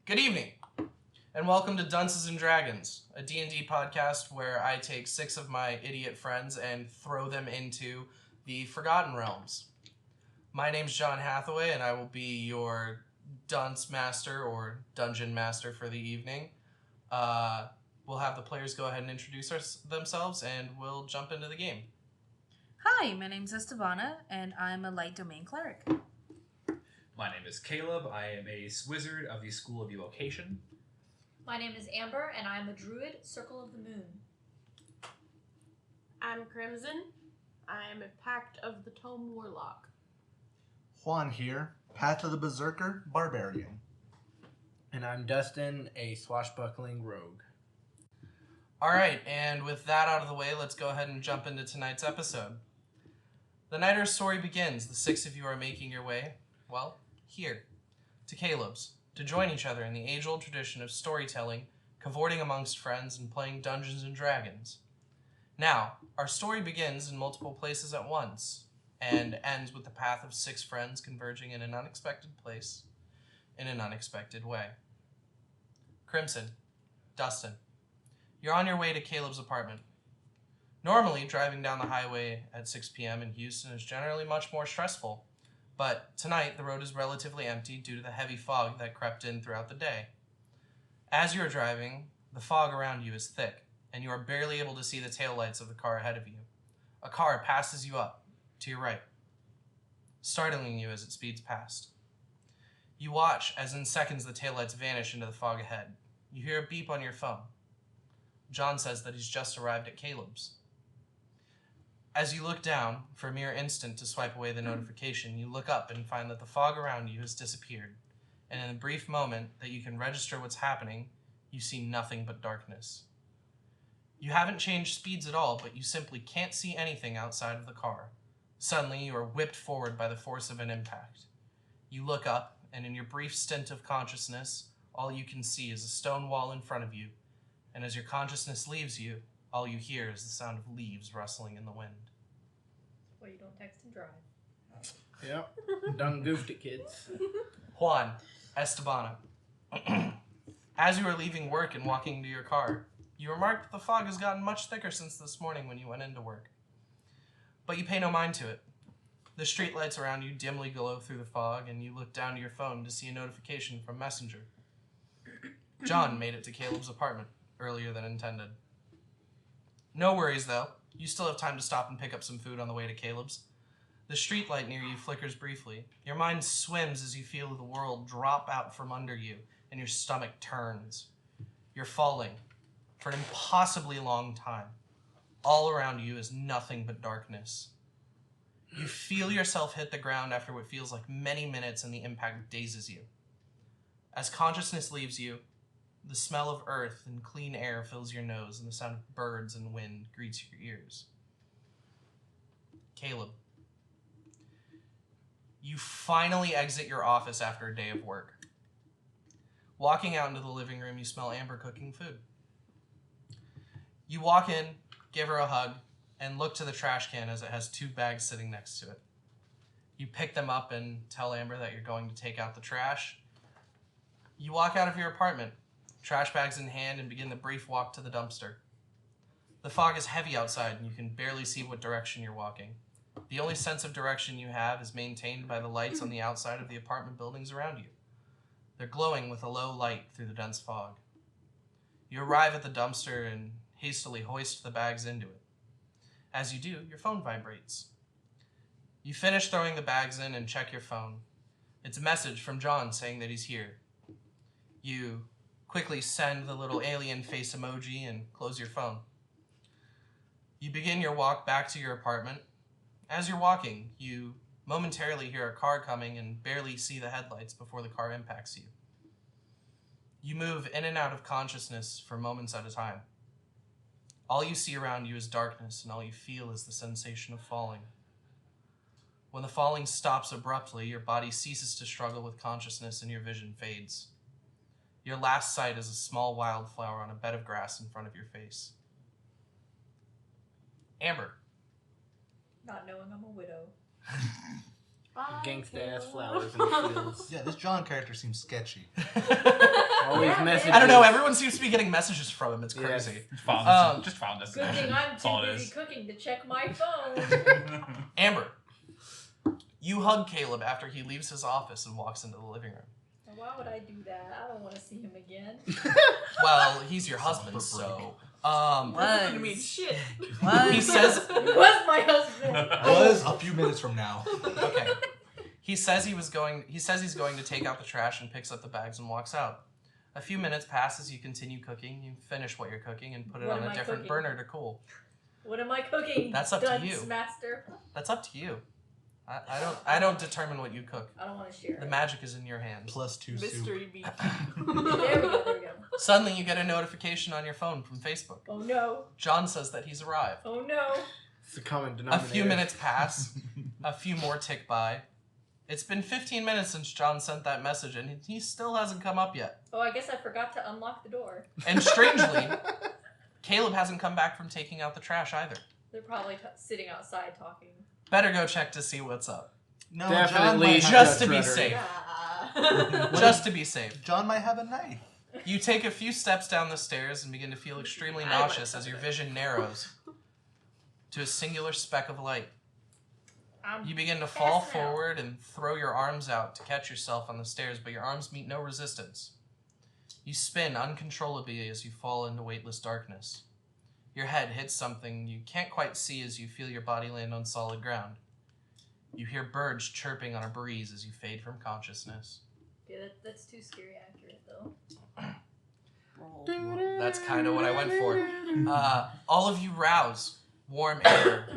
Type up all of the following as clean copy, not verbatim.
Good evening, and welcome to Dunces N Dragons, a D&D podcast where I take 6 of my idiot friends and throw them into the Forgotten Realms. My name's John Hathaway, and I will be your Dunce Master or Dungeon Master for the evening. We'll have the players go ahead and introduce themselves, and we'll jump into the game. Hi, my name's Estebana, and I'm a light domain cleric. My name is Caleb. I am a wizard of the School of Evocation. My name is Amber, and I'm a druid, Circle of the Moon. I'm Crimson. I'm a Pact of the Tome Warlock. Juan here, Path of the Berserker, Barbarian. And I'm Dustin, a swashbuckling rogue. Alright, and with that out of the way, let's go ahead and jump into tonight's episode. The night our story begins. The 6 of you are making your way, well, here, to Caleb's, to join each other in the age-old tradition of storytelling, cavorting amongst friends, and playing Dungeons N Dragons. Now, our story begins in multiple places at once, and ends with the path of 6 friends converging in an unexpected place, in an unexpected way. Crimson, Dustin, you're on your way to Caleb's apartment. Normally, driving down the highway at 6 p.m. in Houston is generally much more stressful. But tonight, the road is relatively empty due to the heavy fog that crept in throughout the day. As you are driving, the fog around you is thick, and you are barely able to see the taillights of the car ahead of you. A car passes you up, to your right, startling you as it speeds past. You watch as in seconds the taillights vanish into the fog ahead. You hear a beep on your phone. John says that he's just arrived at Caleb's. As you look down for a mere instant to swipe away the notification, you look up and find that the fog around you has disappeared, and in the brief moment that you can register what's happening, you see nothing but darkness. You haven't changed speeds at all, but you simply can't see anything outside of the car. Suddenly, you are whipped forward by the force of an impact. You look up, and in your brief stint of consciousness, all you can see is a stone wall in front of you, and as your consciousness leaves you, all you hear is the sound of leaves rustling in the wind. Well, you don't text and drive. Yep. Done goofed it, kids. Juan, Estebana. As you are leaving work and walking to your car, you remark that the fog has gotten much thicker since this morning when you went into work. But you pay no mind to it. The streetlights around you dimly glow through the fog, and you look down to your phone to see a notification from Messenger. John made it to Caleb's apartment earlier than intended. No worries, though. You still have time to stop and pick up some food on the way to Caleb's. The streetlight near you flickers briefly. Your mind swims as you feel the world drop out from under you, and your stomach turns. You're falling for an impossibly long time. All around you is nothing but darkness. You feel yourself hit the ground after what feels like many minutes, and the impact dazes you. As consciousness leaves you, the smell of earth and clean air fills your nose, and the sound of birds and wind greets your ears. Caleb, you finally exit your office after a day of work. Walking out into the living room, you smell Amber cooking food. You walk in, give her a hug, and look to the trash can as it has 2 bags sitting next to it. You pick them up and tell Amber that you're going to take out the trash. You walk out of your apartment, trash bags in hand, and begin the brief walk to the dumpster. The fog is heavy outside, and you can barely see what direction you're walking. The only sense of direction you have is maintained by the lights on the outside of the apartment buildings around you. They're glowing with a low light through the dense fog. You arrive at the dumpster and hastily hoist the bags into it. As you do, your phone vibrates. You finish throwing the bags in and check your phone. It's a message from John saying that he's here. You quickly send the little alien face emoji and close your phone. You begin your walk back to your apartment. As you're walking, you momentarily hear a car coming and barely see the headlights before the car impacts you. You move in and out of consciousness for moments at a time. All you see around you is darkness, and all you feel is the sensation of falling. When the falling stops abruptly, your body ceases to struggle with consciousness and your vision fades. Your last sight is a small wildflower on a bed of grass in front of your face. Amber. Not knowing I'm a widow. Bye, Gangsta ass Caleb. flowers in the fields. Yeah, this John character seems sketchy. Always Yeah, messages. I don't know. Everyone seems to be getting messages from him. It's Yes. crazy. Just found this. Good thing I'm That's all too it busy is. cooking to check my phone. Amber, you hug Caleb after he leaves his office and walks into the living room. Why would I do that? I don't want to see him again. Well, he's your husband, so That doesn't mean Was. shit. he says He was my husband. Was a few minutes from now. okay. He says he's going to take out the trash and picks up the bags and walks out. A few minutes pass as you continue cooking. You finish what you're cooking and put it What on am a I different cooking? burner to cool. What am I cooking? That's up to Dunce you. Master. That's up to you. I don't determine what you cook. I don't want to share. The magic is in your hands. +2 soup. Mystery beef. There we go. There we go. Suddenly you get a notification on your phone from Facebook. Oh no. John says that he's arrived. Oh no. It's the common A denominator. few minutes pass. A few more tick by. It's been 15 minutes since John sent that message and he still hasn't come up yet. Oh, I guess I forgot to unlock the door. And strangely, Caleb hasn't come back from taking out the trash either. They're probably sitting outside talking. Better go check to see what's up. No, Definitely John might Just to have be a safe. Yeah. Just to be safe. John might have a knife. You take a few steps down the stairs and begin to feel extremely I like nauseous as your something. vision narrows to a singular speck of light. You begin to fall passing out. forward and throw your arms out to catch yourself on the stairs, but your arms meet no resistance. You spin uncontrollably as you fall into weightless darkness. Your head hits something you can't quite see as you feel your body land on solid ground. You hear birds chirping on a breeze as you fade from consciousness. Yeah, that's too scary accurate though. That's kind of what I went for. All of you rouse, warm air,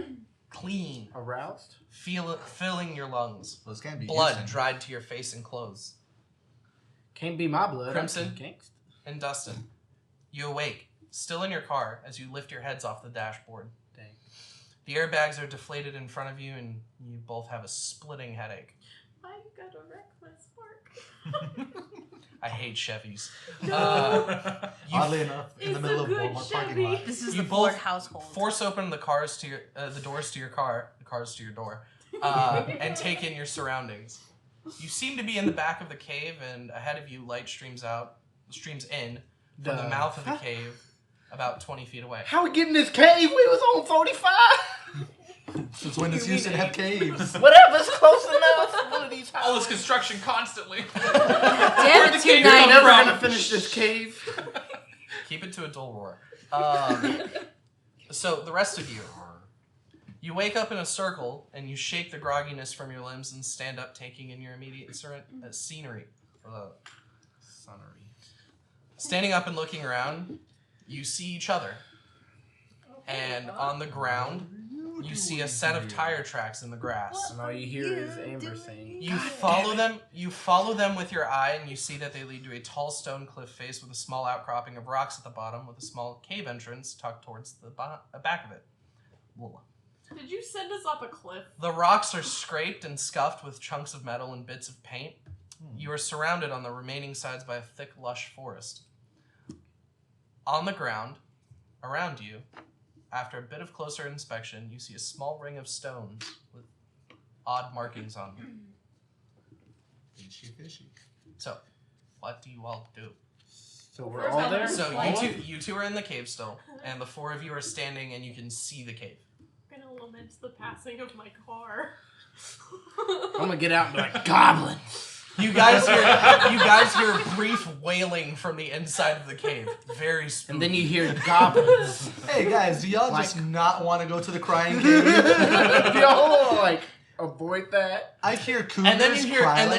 clean, Aroused? filling your lungs. Those can't be Blood Houston. dried to your face and clothes. Can't be my blood. Crimson? I'm gangsta. And Dustin, you awake, still in your car, as you lift your heads off the dashboard. Dang. The airbags are deflated in front of you, and you both have a splitting headache. I'm gonna wreck my spark. I hate Chevys. Oddly enough, in the It's middle a of good Walmart parking Chevy. lot. This is You the Ford both household. Force open the doors to your car, and take in your surroundings. You seem to be in the back of the cave, and ahead of you, light streams in from the mouth of the cave, about 20 feet away. How we get in this cave? We was on 45. Since when does Houston have caves? Whatever's close enough. One of these All this houses. construction constantly. Damn it, cave You're tonight. never from? gonna finish this cave. Keep it to a dull roar. So the rest of you, you wake up in a circle and you shake the grogginess from your limbs and stand up, taking in your immediate scenery. Standing up and looking around, you see each other, and on the ground, you see a set of tire tracks in the grass. And all you hear is Amber saying, You follow them with your eye, and you see that they lead to a tall stone cliff face with a small outcropping of rocks at the bottom, with a small cave entrance tucked towards the back of it. Did you send us up a cliff? The rocks are scraped and scuffed with chunks of metal and bits of paint. You are surrounded on the remaining sides by a thick, lush forest. On the ground, around you, after a bit of closer inspection, you see a small ring of stones with odd markings on them. Fishy, fishy. So, what do you all do? so we're all there? So you two are in the cave still, and the four of you are standing, and you can see the cave. I'm gonna lament the passing of my car. I'm gonna get out and be like, goblins! You guys hear brief wailing from the inside of the cave. Very spooky. And then you hear goblins. Hey guys, do y'all Like- just not want to go to the crying cave? Y'all like avoid that. I hear cougars And then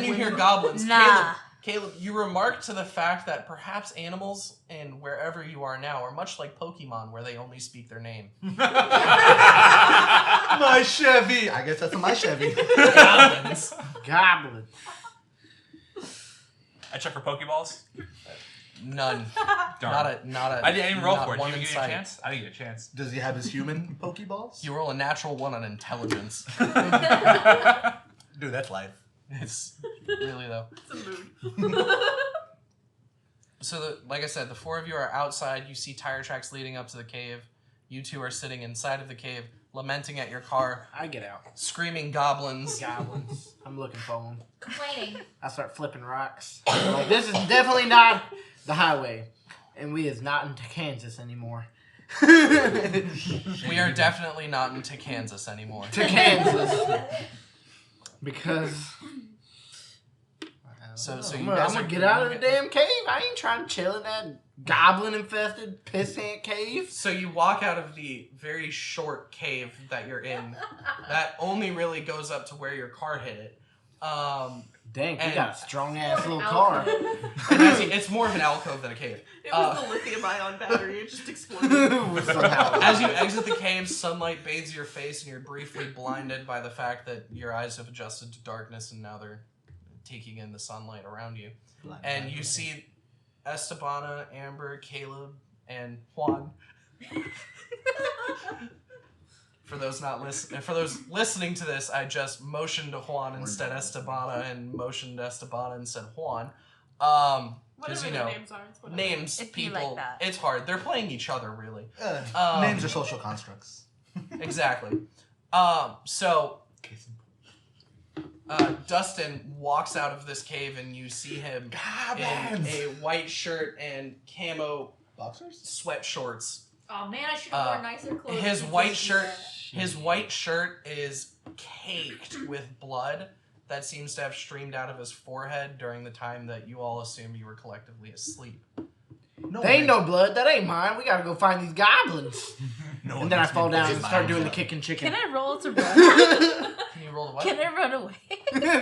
you hear cry goblins. Nah. Caleb, you remark to the fact that perhaps animals and wherever you are now are much like Pokemon, where they only speak their name. My Chevy. I guess that's my Chevy. Goblins. Goblins. I check for Pokeballs. None. Darn. Not a. I didn't even roll not for it. one Did you in give me a sight. chance? I didn't get a chance. Does he have his human Pokeballs? You roll a natural 1 on intelligence. Dude, that's life. It's really though. It's a mood. So, like I said, the four of you are outside. You see tire tracks leading up to the cave. You two are sitting inside of the cave, lamenting at your car, I get out. screaming goblins. Goblins. I'm looking for them. Complaining. I start flipping rocks. Like, this is definitely not the highway. And we is not in Tekansas anymore. We are definitely not in Tekansas anymore. Tekansas. Because... So I'm you guys gonna are get out of the damn cave. I ain't trying to chill in that goblin-infested pissant cave. So you walk out of the very short cave that you're in. That only really goes up to where your car hit it. Dang, And- you got a strong-ass little Alcove. car. And it's more of an alcove than a cave. It was the lithium-ion battery. It just exploded. Somehow. As you exit the cave, sunlight bathes your face, and you're briefly blinded by the fact that your eyes have adjusted to darkness, and now they're taking in the sunlight around you. And you see Estebana, Amber, Caleb, and Juan. For those listening to this, I just motioned to Juan instead Estebana, and motioned Estebana instead Juan. Because Whatever you their know, names are, it's whatever. names, It'd be people, like that. it's hard. They're playing each other, really. Names are social constructs. Exactly. So Dustin walks out of this cave, and you see him in a white shirt and camo Boxers? sweat shorts. Oh man, I should have worn nicer clothes. His since white this shirt, year. his white shirt is caked with blood that seems to have streamed out of his forehead during the time that you all assumed you were collectively asleep. No There ain't no blood. That ain't mine. We gotta go find these goblins. No And then I fall down and It's start mine. doing the kicking chicken. Can I roll to run? Can you roll the what? Can I run away?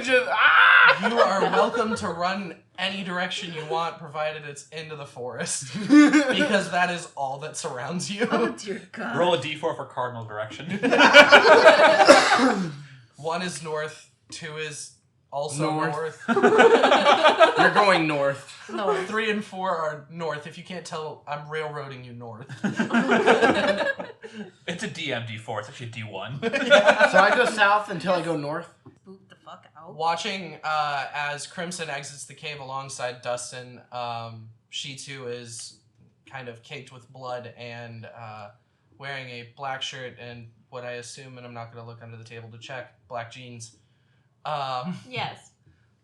Just, ah! You are welcome to run any direction you want, provided it's into the forest, because that is all that surrounds you. Oh dear God. Roll a d4 for cardinal direction. 1 is north, 2 is also North. north. You're going north. No. 3 and 4 are north. If you can't tell, I'm railroading you north. It's a DMD4. It's actually D1. So I go south until I go north. Spook the fuck out. Watching as Crimson exits the cave alongside Dustin, she too is kind of caked with blood and wearing a black shirt and what I assume, and I'm not going to look under the table to check, black jeans. Yes.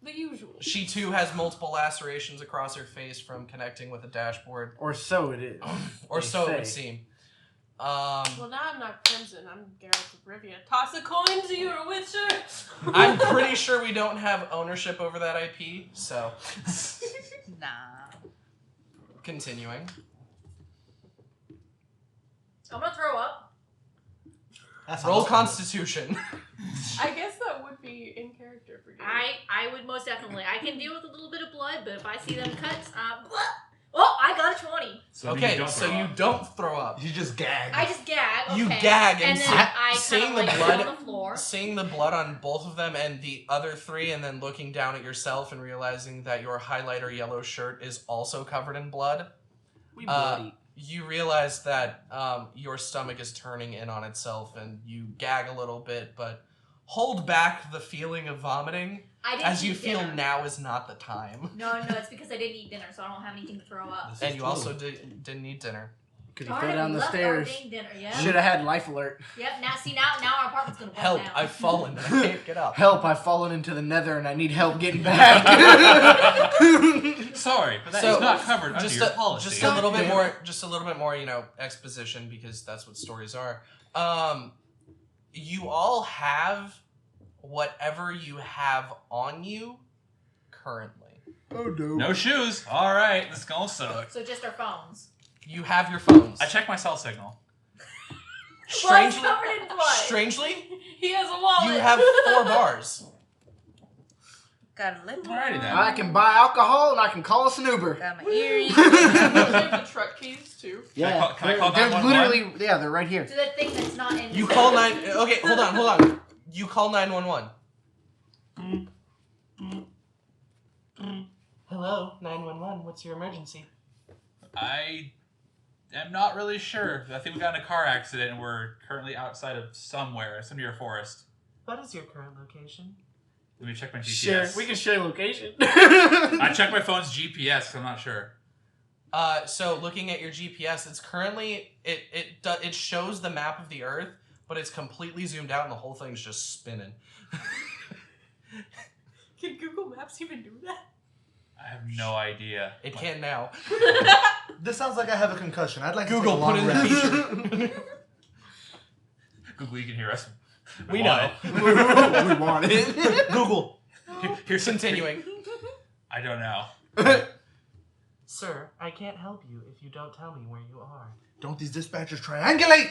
The usual. She too has multiple lacerations across her face from connecting with a dashboard, Or so it is. or They so it say. would seem. Well, now I'm not Crimson. I'm Geralt of Rivia. Toss a coin to your witcher. I'm pretty sure we don't have ownership over that IP, so Nah. continuing. I'm gonna throw up. That's Roll awesome. Constitution. I guess that would be in character for you. I would most definitely. I can deal with a little bit of blood, but if I see them cuts, oh, I got a 20. Okay, so you don't throw up. You just gag. I just gag. Okay. You gag and then see- I seeing kind of the like blood- sit on the floor. Seeing the blood on both of them and the other 3, and then looking down at yourself and realizing that your highlighter yellow shirt is also covered in blood, We bloody. you realize that your stomach is turning in on itself, and you gag a little bit, but hold back the feeling of vomiting, I didn't as you eat feel dinner. now is not the time. No, it's because I didn't eat dinner, so I don't have anything to throw up. This And is you true. also didn't eat dinner. Because he Darn fell it, down we the left our stairs. dang dinner. Yeah. Should have had life alert. Yep. Now our apartment's gonna burn Help, down. I've fallen, and I can't get up. Help, I've fallen into the nether and I need help getting back. Sorry, but that So, is not covered under just your a, policy. just a little bit more, exposition, because that's what stories are. You all have whatever you have on you currently. Oh no. No shoes. All right, this is gonna suck. So just our phones. You have your phones. I checked my cell signal. Blood's Strangely, covered in blood. strangely, He has a wallet. you have 4 bars. Got a lip. Alrighty then. I can buy alcohol and I can call us an Uber. Got my earrings. They have the truck keys too. Yeah, Can I call they're 911? literally, yeah, they're right here. To the thing that's not in. You call 9. Okay, hold on. You call 911. Hello, 911. What's your emergency? I am not really sure. I think we got in a car accident and we're currently outside of some near a forest. What is your current location? Let me check my GPS. Share, we can share location. I checked my phone's GPS because I'm not sure. So looking at your GPS, it's currently it shows the map of the Earth, but it's completely zoomed out and the whole thing's just spinning. Can Google Maps even do that? I have no idea. It can now. This sounds like I have a concussion. I'd like Google, to take a long put in the rest. feature. Google, you can hear us. We know. We want it. Google. Here's Continuing. I don't know. Sir, I can't help you if you don't tell me where you are. Don't these dispatchers triangulate?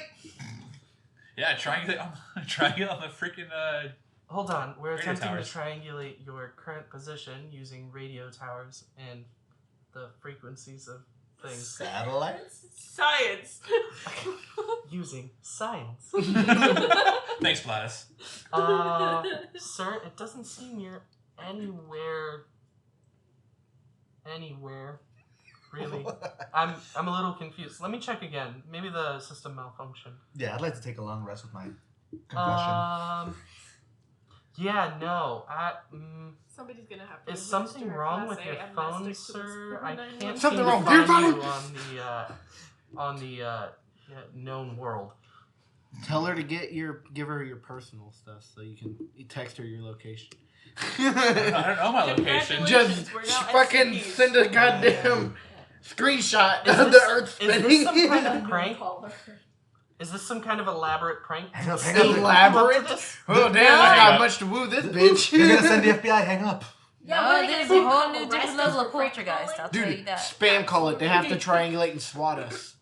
Yeah, triangulate on the freaking. Hold on, we're Radio attempting towers. to triangulate your current position using radio towers and the frequencies of things. Satellites? Science. Using science. Thanks, Gladys. Sir, it doesn't seem you're anywhere, really. I'm a little confused. Let me check again. Maybe the system malfunctioned. Yeah, I'd like to take a long rest with my concussion. Yeah, no. Somebody's gonna have to. Is something administer wrong Class with A your amnestic phone, to this sir? I 911. can't Something seem wrong to with your find phone? you on the known world. Tell her to give her your personal stuff so you can text her your location. I don't know my location. Just We're now fucking SCPs. send a goddamn screenshot Is of this- the Earth is this spinning. some kind of prank? Call her. Is this some kind of elaborate prank? Hang up, hang up. Elaborate? Oh damn! I Hang got up. much to woo this bitch. They're gonna send the FBI. Hang up. Yeah, No, what are they there's gonna a do? whole new Arrest different us level of for prank poltergeist. I'll calling? tell you Dude, that. spam call it. They have to triangulate and swat us.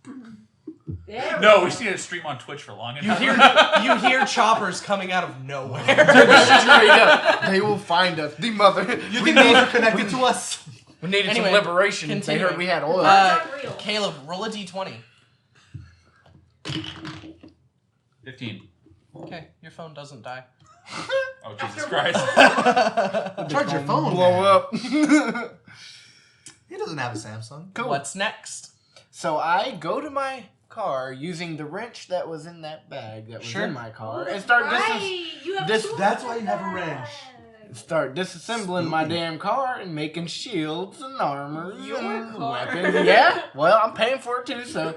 There No, we we just need to stream on Twitch for long You enough. hear choppers coming out of nowhere. Straight up, they will find us. The mother. You think those are connected to us? We needed Anyway, some liberation. They continuing. heard we had oil. Uh, It's unreal. Caleb, roll a d20. 15. Okay, your phone doesn't die. Oh, Jesus Christ. Charge your phone. Blow man. up. He doesn't have a Samsung. Cool. What's next? So I go to my car using the wrench that was in that bag that was Sure. in my car and start Right, you have this- tools that's why in you have a that. wrench. start disassembling my Spooky. damn car and making shields and armors Your and car. weapons. Yeah, well, I'm paying for it too, so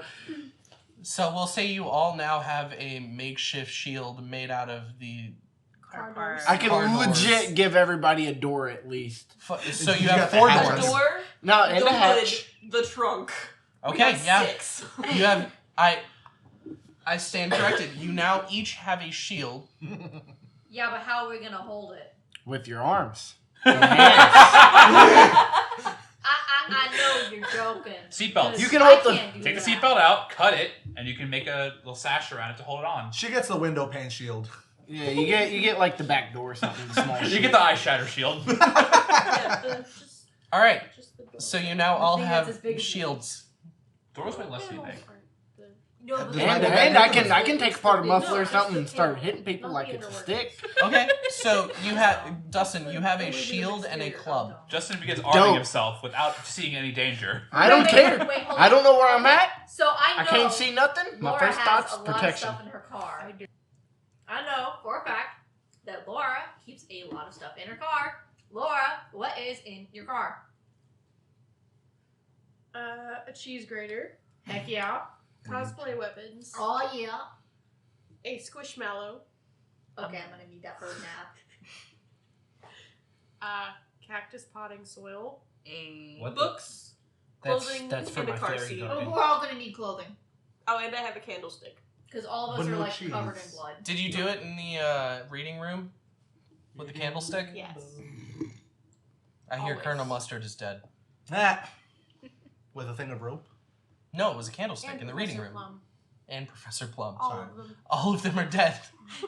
So we'll say you all now have a makeshift shield made out of the. Cardinals. I can Car doors. legit give everybody a door at least. So you You have got the 4 hatch. doors. Door, No, and the a hatch. hood, the trunk. We Okay, have yeah. 6. You have. I stand corrected. You now each have a shield. Yeah, but how are we gonna hold it? With your arms. I know you're joking. Seatbelts. You can hold I the- can't do Take the that. seatbelt out, cut it, and you can make a little sash around it to hold it on. She gets the window pane shield. Yeah, you get like the back door or something small. You get the eye shatter shield. Just All right. the door. So you now I all think that's as have big as shields. Doors weigh less than you think. No, but And I can take apart a muffler or something and start hitting people like it's a stick. Okay. So you have Dustin. You have a shield and a club. Justin begins arming Don't. himself without seeing any danger. I don't care. Hold I on. don't know where I'm at. So I know I can't see nothing. My Laura first has thought's a lot protection. of stuff in her car. I know for a fact that Laura keeps a lot of stuff in her car. Laura, what is in your car? A cheese grater, Heck yeah. cosplay weapons, Oh yeah. a squishmallow, Okay, I'm gonna need that for a nap. cactus potting soil, What the- books, clothing, That's for and a my car fairy seat. garden. We're all gonna need clothing Oh, and I have a candlestick. because all of us But are no like cheese. covered in blood. Did you do it in the reading room with the candlestick? Yes. I hear Always. Colonel Mustard is dead. Ah. With a thing of rope. No, it was a candlestick And in the reading Professor room. Plum. And Professor Plum. All Sorry. of them. All of them are dead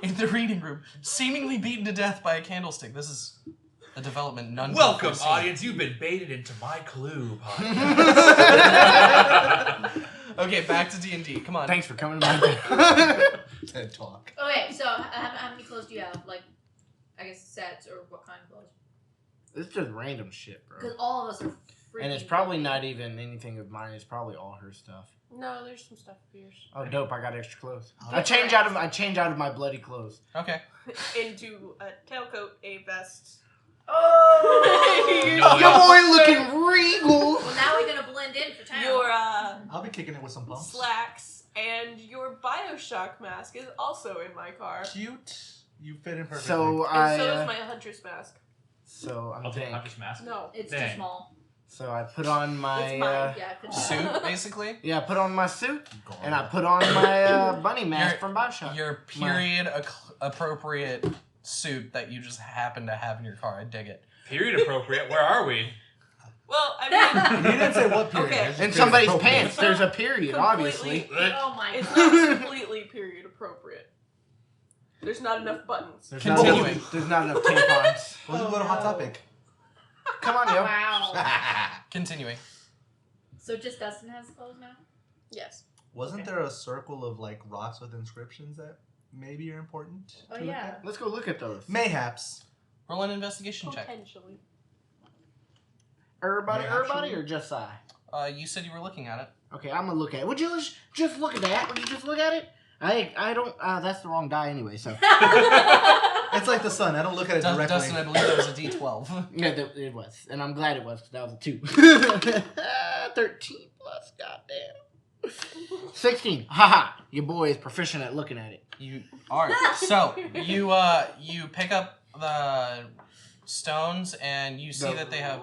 in the reading room, seemingly beaten to death by a candlestick. This is a development none could Welcome, foresee. audience. You've been baited into my clue podcast. Okay, back to D&D. Come on. Thanks for coming to my TED Talk. Okay, so how many clothes do you have? Like, I guess sets or what kind of clothes? It's just random shit, bro. Because all of us are freaking. And it's probably not even anything of mine. It's probably all her stuff. No, there's some stuff of yours. Oh, dope! I got extra clothes. Oh. I change out of my bloody clothes. Okay. Into a tailcoat, a vest. Oh! No, Your boy looking regal. Well, now we're gonna blend in for town. Your I'll be kicking it with some pumps. slacks, and your Bioshock mask is also in my car. Cute. You fit in perfectly. So And so is my Huntress mask. So I'm I'll take tank. Hunter's mask. No. It's Dang. too small. So I put on my It's mine. Yeah, it fits Suit, basically. I put on my suit and I put on my bunny mask Your- from Bioshock. Your period appropriate suit that you just happen to have in your car. I dig it. Period appropriate. Where are we? Well, I He didn't say what period. Okay. It's In just somebody's appropriate. pants, there's a period, obviously. Completely- Oh my It's god. not completely period appropriate. There's not enough buttons. There's Continuing. Not, There's not enough tampons. we'll just go to Hot Topic. Come on, yo. Wow. Continuing. So just Dustin has clothes now? Yes. Wasn't there a circle of like rocks with inscriptions that maybe are important? Oh to look yeah. at? Let's go look at those. Mayhaps. Roll an investigation check. Potentially. Everybody, Yeah, everybody, actually. or just I? You said you were looking at it. Okay, I'm gonna look at it. Would you just look at that? Would you just look at it? I don't. That's the wrong die anyway. So It's like the sun. I don't look at it directly. Dustin, I believe that was a D12. yeah, it was, and I'm glad it was. 'Cause that was a 2. 13 plus. Goddamn. 16. Haha. Your boy is proficient at looking at it. You are. So you pick up the stones and you see that they have.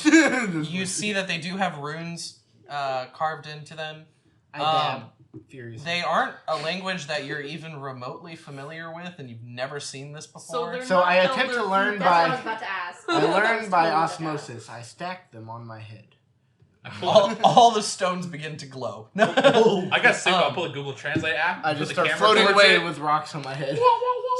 You see that they do have runes carved into them. I dab furiously. They aren't a language that you're even remotely familiar with, and you've never seen this before. they're So not I attempt to elder learn That's what I was by about to ask. I learn by Totally osmosis. I stack them on my head. I pull all the stones begin to glow. I got sick. I'll pull a Google Translate app. I put just the start camera floating towards away it. with rocks on my head.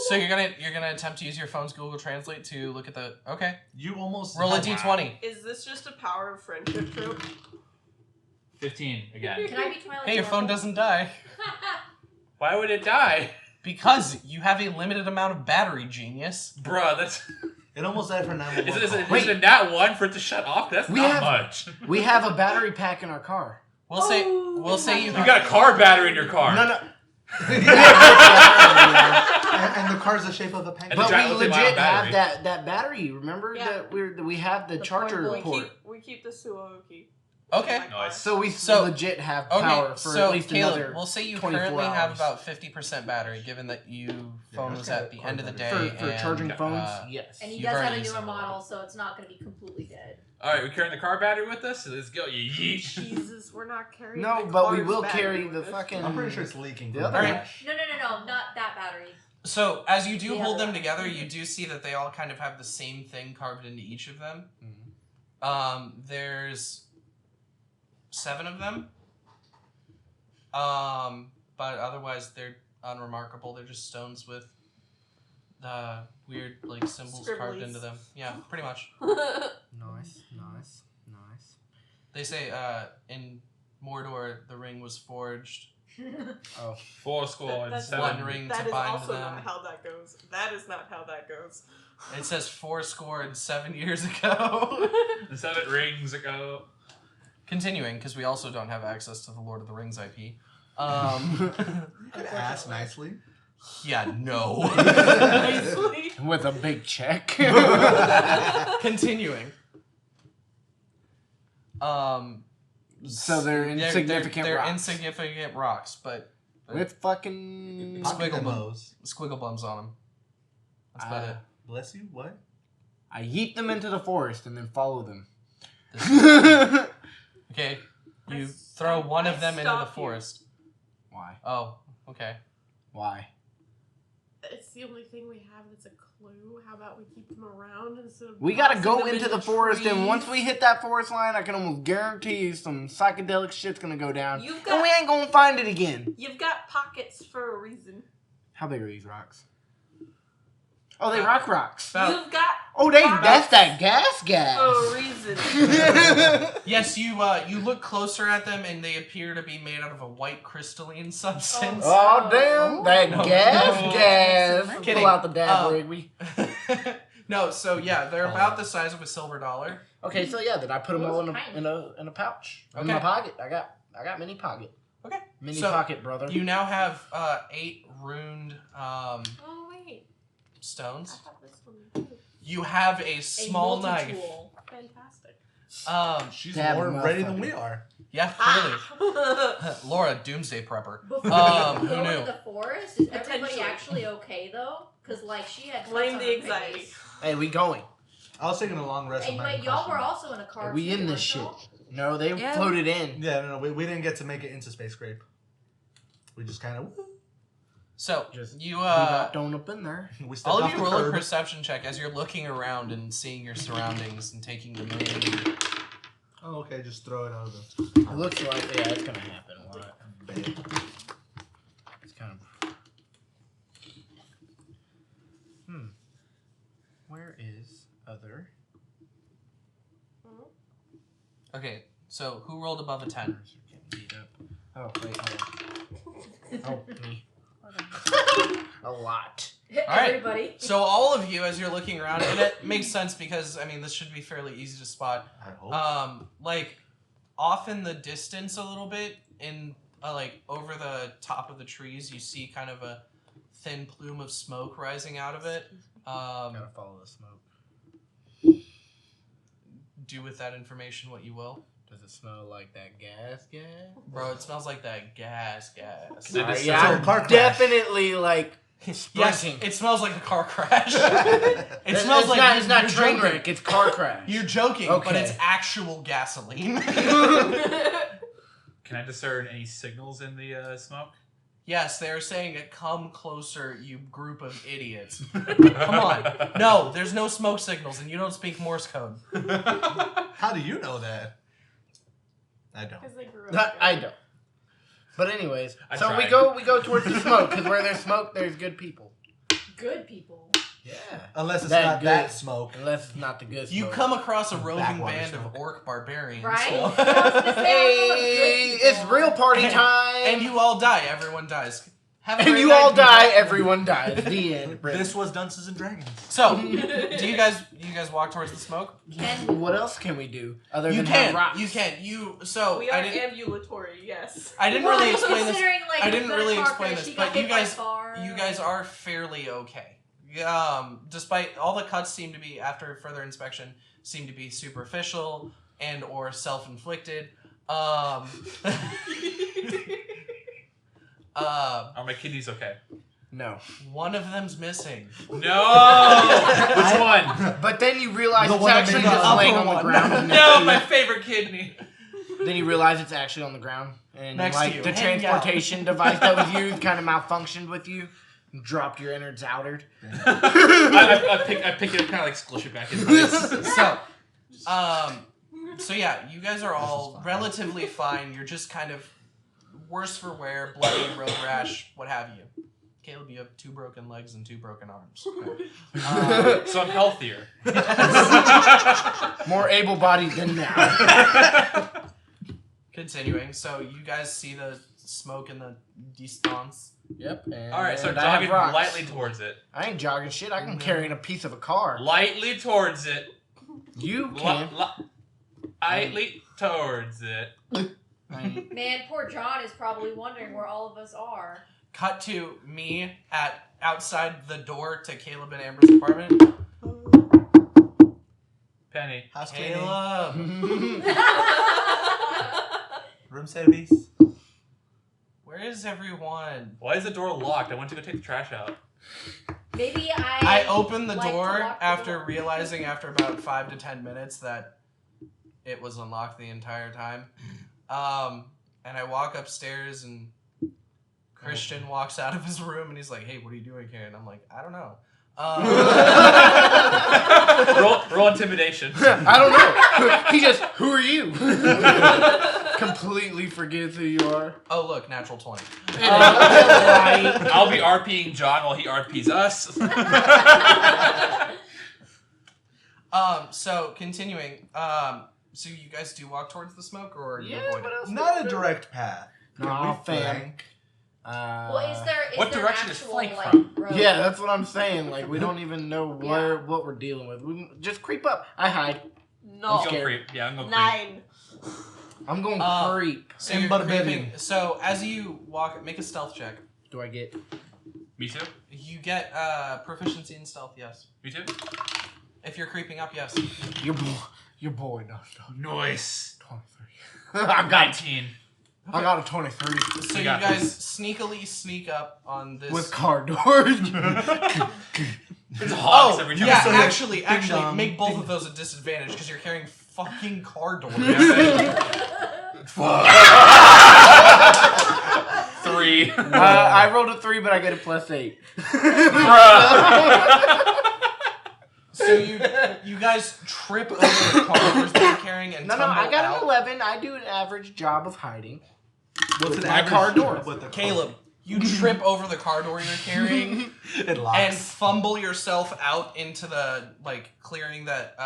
So you're gonna attempt to use your phone's Google Translate to look at the. Okay. You almost Roll a had- d20. Is this just a power of friendship trope? 15 again. Can I be Twilight? Hey, your phone doesn't die Why would it die? because you have a limited amount of battery, genius. Bruh, that's. It almost died for 911. Is it Wait. a nat 1 for it to shut off? That's We not have- much. We have a battery pack in our car. We'll say you. You got a car battery in your car. No. and the car's the shape of a penguin. And the But giant we lithium-ion legit have battery. that battery. Remember Yeah. that we have the charger portable. port. We keep the Suoki. Okay. Nice. So we So- legit have Okay, power for so at least Caleb, another we'll say you 24 currently have hours. about 50% battery, given that you phone that's was kinda at the quite end of the day. for and, charging phones. uh, Yes. And he You've does have already a used newer it. model, so it's not going to be completely dead. Alright, we carrying the car battery with us? Let's go. Yeet. Jesus, we're not carrying No, the but we car's will battery carry with the us. fucking. I'm pretty sure it's leaking. The from other the one. dash. No, not that battery. So as you do Yeah. hold them together, you do see that they all kind of have the same thing carved into each of them. There's 7 of them. But otherwise they're unremarkable. They're just stones with weird like symbols carved Scribblies. into them. Yeah, pretty much. Nice. They say in Mordor the ring was forged. Oh, 4 score and That's 7. one ring That to is bind also them. not how that goes. That is not how that goes. It says 407 years ago. And 7 rings ago. Continuing, because we also don't have access to the Lord of the Rings IP. You could ask nicely. Yeah, no. Nicely. with a big check. Continuing. So they're insignificant They're rocks. insignificant rocks, but with fucking. Pocket Squiggle demos. squiggle bums on them. That's about it. Bless you. What? I yeet them into the forest and then follow them. Okay, you throw one of them into the stop you. forest. Why? Oh, okay. Why? It's the only thing we have that's a clue. How about we keep them around instead of We gotta tossing go them into the forest, and trees? once we hit that forest line, I can almost guarantee you some psychedelic shit's gonna go down, You've and got we ain't gonna find it again. you've got pockets for a reason. How big are these rocks? Oh, they rock rocks. About- You've got Oh, they Rocks. that's that gas. for a reason. Yes, you look closer at them, and they appear to be made out of a white crystalline substance. Oh damn, that No. gas. Kidding. Pull out the dab Oh. Rigby. No, so yeah, they're about the size of a silver dollar. Okay, so yeah, then I put them all Those in a pouch in Okay. my pocket. I got mini pocket. Okay. Mini So, pocket, brother. You now have 8 runed Oh wait, stones. I have this one too. You have a small knife. multi-tool. Fantastic. She's Stab more him, ready than motherfucker. we are. Yeah, clearly. Lorra, doomsday prepper. Before Who we go knew? into the forest, is everybody Potentially. actually okay though? Because like she had Blame cuts the on her anxiety. face. Hey, we going. I was taking a long rest. And of my wait, y'all were concussion. also in a car. We too, in this weren't shit. y'all? No, they Yeah. floated in. Yeah, no, we didn't get to make it into Space Scrape. We just kind of So, Just you, we got thrown up in there. we stepped all of off you the roll a curb. perception check as you're looking around and seeing your surroundings and taking them in. Oh, okay, just throw it out of the. It looks like it's gonna happen. What? It's kind of. Where is other? Okay, so who rolled above a 10? Getting beat up. Oh wait. Oh, me. A lot. All right. Everybody. So all of you, as you're looking around, and it makes sense because, I mean, this should be fairly easy to spot. I hope. Like, off in the distance a little bit, in, like, over the top of the trees, you see kind of a thin plume of smoke rising out of it. Gotta follow the smoke. Do with that information what you will. Does it smell like that gas? Bro, it smells like that gas. Can I just Yeah, say- I'm car crash. definitely like Yes, sprinting. it smells like a car crash. It smells it's like not, it's not you're train joking. wreck. It's car crash. You're joking, but Okay. it's actual gasoline. Can I discern any signals in the smoke? Yes, they're saying it. Come closer, you group of idiots. Come on. No, there's no smoke signals, and you don't speak Morse code. How do you know that? I don't. Because they grew up. I don't. But anyways, I so we tried. go towards the smoke because where there's smoke, there's good people. Good people. Yeah. Unless it's That not good. that smoke. Unless it's not the good You smoke. come across a roving Backwater band smoke. of orc barbarians. Right? so- Hey, it's real party time. And you all die. Everyone dies. Have a And great you night, all people. die. Everyone dies. The end. This was Dunces and Dragons. So, do you guys walk towards the smoke? What else can we do other You than have can. rocks? You can. So We I are didn't. ambulatory, yes. I didn't really explain this. Considering, like, I didn't the really car explain crash, this, she got but you hit by a guys, car. you guys are fairly okay. Despite all the cuts seem to be, after further inspection, seem to be superficial and or self-inflicted. Are my kidneys okay? No. One of them's missing. No! Which one? But then you realize The it's one that actually made the just laying upper on the one. ground. No, my favorite kidney. Then you realize it's actually on the ground, and Next to like you. the Hang transportation device that was used kind of malfunctioned with you, and dropped your innards outered. I pick it up, kind of like squish it back in place. So yeah, you guys are all relatively fine. You're just kind of worse for wear, bloody, road rash, what have you. Caleb, you have 2 broken legs and 2 broken arms. Okay. So I'm healthier. More able-bodied than now. Continuing, so you guys see the smoke in the distance. Yep. And All right, so I have jogging rocks. lightly towards it. I ain't jogging shit. I can carry in a piece of a car. Lightly towards it. You can. Lightly towards it. I ain't. Man, poor John is probably wondering where all of us are. Cut to me at outside the door to Caleb and Amber's apartment. Penny. House cleaning. Caleb, Room service. where is everyone? Why is the door locked? I went to go take the trash out. Maybe I opened the like to door lock the after door. realizing after about 5 to 10 minutes that it was unlocked the entire time. And I walk upstairs and Christian walks out of his room and he's like, "Hey, what are you doing here?" And I'm like, "I don't know." Roll intimidation. I don't know. He just, who are you? Completely forgets who you are. Oh, look, natural 20. I'll be RPing John while he RPs us. So continuing, so you guys do walk towards the smoke, or are you Yeah, avoiding what it? else? Not a direct path. No, Can we fam. flank? Well, is there What there direction is actual, flank like, from? road? Yeah, that's what I'm saying. Like, we don't even know what we're dealing with. We just creep up. I hide. No. Go scared. creep. Yeah, I'm going creep. 9. I'm going creep. So And you're Barbarian. creeping. So as you walk, make a stealth check. Do I get? Me too? You get Your boy Dustin. Nice. 23. I got 19. I got a 23 So you guys sneakily sneak up on this. with car doors. There's hawks every time. Yeah, So actually, dong, make both ding. of those a disadvantage because you're carrying fucking car doors. 3. I rolled a 3, but I get a +8. So you guys trip over the car doors that you're carrying and No, tumble I got out. an 11. I do an average job of hiding. What's With an my average car door. with a Caleb, you trip over the car door you're carrying It locks. and fumble yourself out into the clearing that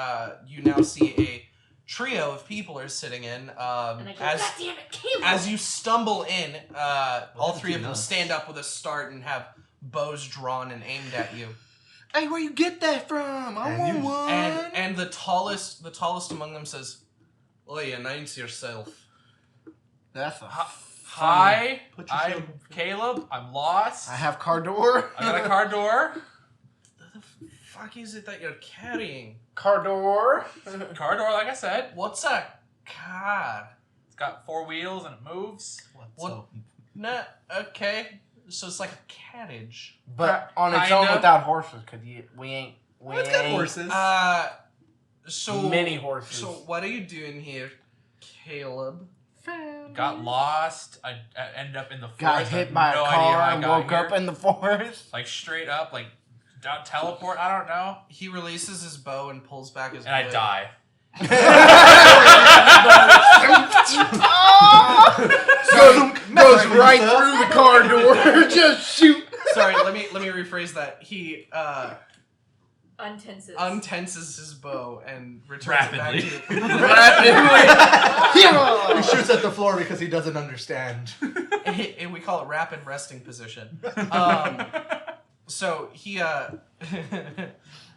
you now see a trio of people are sitting in. And I go, As God damn it, Caleb! as you stumble in, all three of them nuts. stand up with a start and have bows drawn and aimed at you. Hey, where you get that from? I And want you- one. And the tallest among them says, "Oi, announce yourself." That's a Hi, Put your I'm shield- Caleb. I'm lost. I have car door. I got a car door. What the fuck is it that you're carrying? Car door. Car door, like I said. What's a car? It's got 4 wheels and it moves. What? So, No, okay. So it's like a carriage. But on its Kinda. own without horses, cause we ain't. it's got horses. So Many horses. So what are you doing here, Caleb? Got lost. I ended up in the forest. Got I have hit by no a idea how car I and got woke here. up in the forest. Like straight up, like teleport. I don't know. He releases his bow and pulls back his And I blade. die. Goes right through the car door. Just shoot. Sorry, let me rephrase that. He Untenses. untenses his bow and returns Rapidly. it back to you. Rapidly. he shoots at the floor because he doesn't understand. And we call it rapid resting position. So he,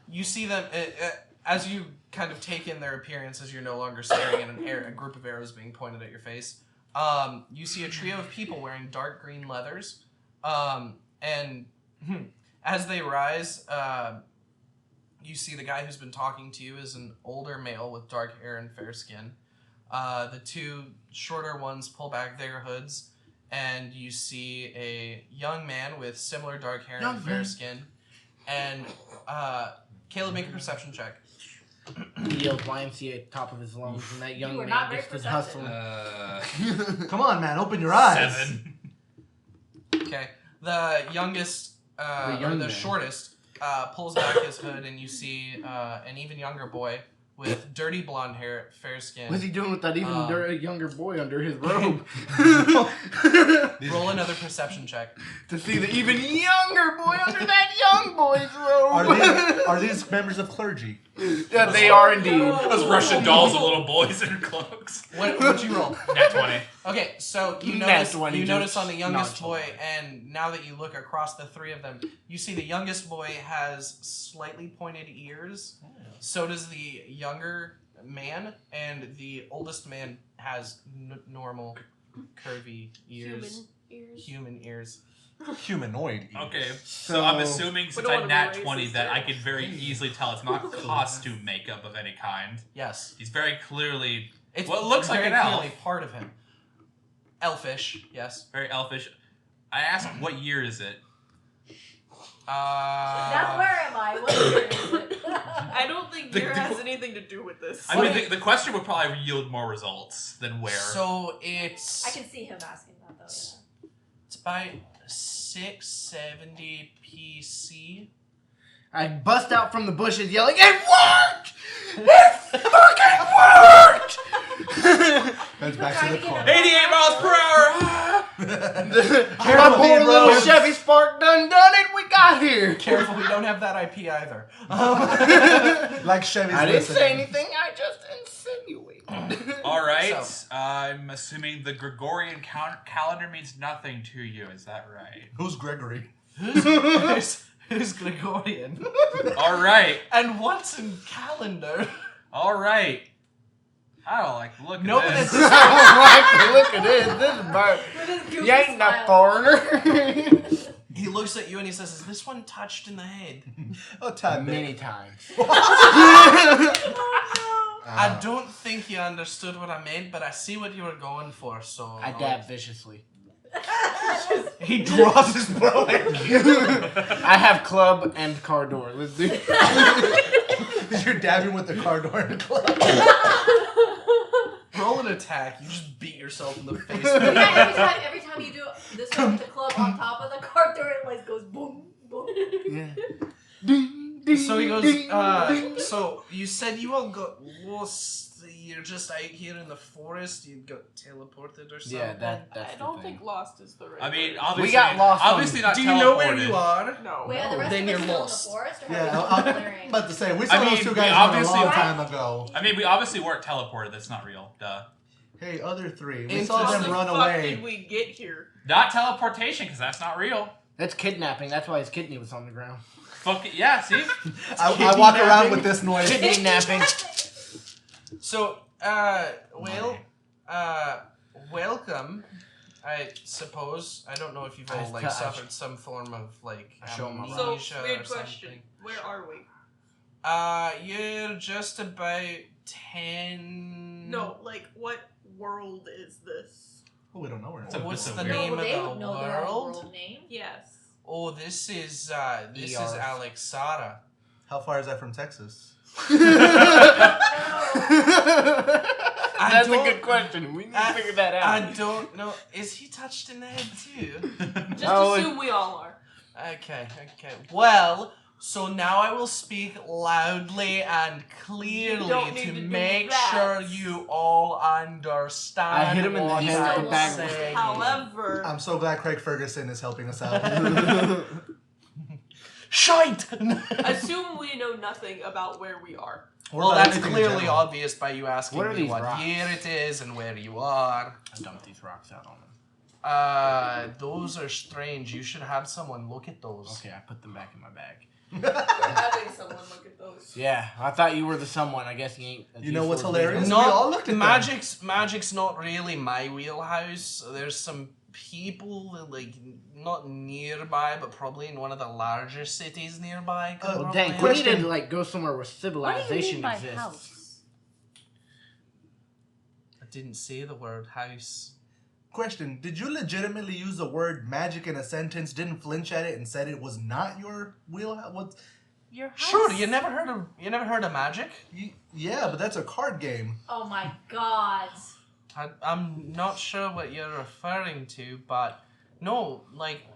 you see them as you kind of take in their appearance as you're no longer staring at a group of arrows being pointed at your face. You see a trio of people wearing dark green leathers, and as they rise, you see the guy who's been talking to you is an older male with dark hair and fair skin. The two shorter ones pull back their hoods, and you see a young man with similar dark hair and fair skin. And Caleb, make a perception check. He yells YMCA at top of his lungs, and that young You were man not very just is perceptive. hustling. Come on, man, open your eyes. 7. Okay. The youngest, The or young the man. shortest, pulls back his hood, and you see an even younger boy with dirty blonde hair, fair skin. What's he doing with that even younger boy under his robe? Roll another perception check. To see the even younger boy under that young boy's robe. Are these members of clergy? Yeah, they are indeed. Those Russian dolls of little boys in cloaks. What'd you roll? Nat 20. Okay, so you Nat notice 20, you just notice on the youngest boy, nonchalant. and now that you look across the three of them, you see the youngest boy has slightly pointed ears. So does the younger man, and the oldest man has normal, curvy ears, human ears. Humanoid. ears. Okay, so I'm assuming since don't I wanna nat be 20 racist that here. I can very easily tell it's not costume makeup of any kind. Yes, He's very clearly it's Well, it looks like very an elf. clearly part of him. Elfish, yes. very elfish. I asked, what year is it? Now where am I? What year is it? I don't think The- year the- has anything to do with this. I mean, the question would probably yield more results than where. So it's I can see him asking that though. Yeah. it's by 670 PC. I bust out from the bushes yelling, "It worked! It fucking worked!" Heads back to the car. 88 miles per hour! My poor little Chevy Spark done it. We got here. Careful, we don't have that IP either. Like Chevy's I didn't say listening. anything. I just insinuated. All right, So- I'm assuming the Gregorian calendar means nothing to you. Is that right? Who's Gregory? Who's Gregorian? All right, And what's in calendar? all right. I don't like the look No, of but this. I don't like the look of this. This is about. With his goofy You ain't no smile. foreigner. He looks at you and he says, "Is this one touched in the head?" Oh, tad bit. Many times. I don't think you understood what I meant, but I see what you were going for, so... I dab viciously. He draws his bow at you. I have club and car door. Let's do it. You're dabbing with the car door and club. Roll an attack, you just beat yourself in the face. Yeah, every time you do this one with the club on top of the card door, it like goes boom, boom. Yeah. Ding, ding, So he goes, ding. so you said you all got lost, you're just out here in the forest, you got teleported or something? Yeah, that's I don't the thing. think lost is the right I mean, word. obviously, We got lost on- obviously not Do you know where teleported. you are? No. Wait, are the rest Then of you're us still lost. in the forest? Or Yeah, have we I'm clearing? about to say, we saw I those mean, two we guys run a obviously- long time ago. I mean, we obviously weren't teleported. That's not real. Duh. Hey, other three. We Interesting. saw How them the run fuck away. did we get here? Not teleportation, because that's not real. That's kidnapping. That's why his kidney was on the ground. Fuck it. Yeah, see? I walk around with this noise. Kidney napping. So, welcome, I suppose. I don't know if you've all, I- suffered some form of, I show 'em amnesia around. So, or weird something. question. Where are we? You're just about 10... No, like, what world is this? Oh, we don't know where. It's a- What's it's the a name No, of they the would know their own world? world name. Yes. Oh, this is ER. Alecsara. How far is that from Texas? That's a don't- good question. We need to figure that out. I don't know. Is he touched in the head too? Just Oh, assume we all are. Okay. Well, so now I will speak loudly and You clearly don't need to to do make that. sure you all understand. I hit him in the what head I'm with the bag. saying. However, I'm so glad Craig Ferguson is helping us out. Shite! assume we know nothing about where we are. Well, Or that's anything in clearly general. obvious by you asking What are me these what rocks? year it is and where you are. I dumped these rocks out on him. Those are strange. You should have someone look at those. Okay, I put them back in my bag. Having someone look at those. Yeah, I thought you were the someone. I guess you ain't. You know what's G4's hilarious? leader. We all looked at them. Magic's not really my wheelhouse. There's some people that, not nearby, but probably in one of the larger cities nearby. could Well, Well, probably dang, help. we need to go somewhere where What do you civilization mean by exists. house? I didn't say the word house. Question: did you legitimately use the word magic in a sentence? Didn't flinch at it and said it was not your wheelhouse? What? Your house. Sure, you never heard of magic? Yeah, but that's a card game. Oh my god. I'm not sure what you're referring to, but no,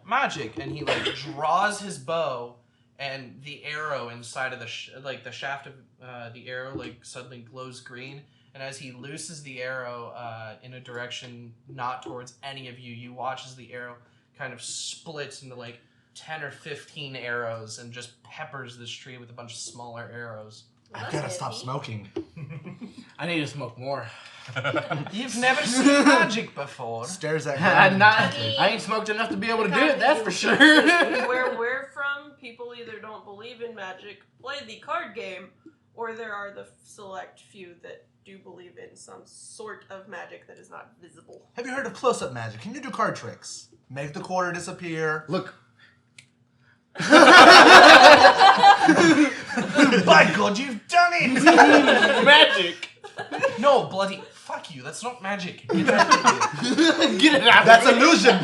magic. And he draws his bow, and the arrow inside of the shaft of the arrow suddenly glows green. And as he looses the arrow in a direction not towards any of you, you watch as the arrow kind of splits into 10 or 15 arrows and just peppers this tree with a bunch of smaller arrows. Well, I've that's gotta stop iffy. smoking. I need to smoke more. You've never seen magic before. Stares at I'm not. intently. I ain't smoked enough to be able to do God, it. That's you- for sure. Where we're from, people either don't believe in magic, play the card game, or there are the select few that do believe in some sort of magic that is not visible. Have you heard of close-up magic? Can you do card tricks? Make the quarter disappear. Look. By God, you've done it! Magic. No, bloody fuck you. That's not magic. Get out of here. Get it out. That's illusion.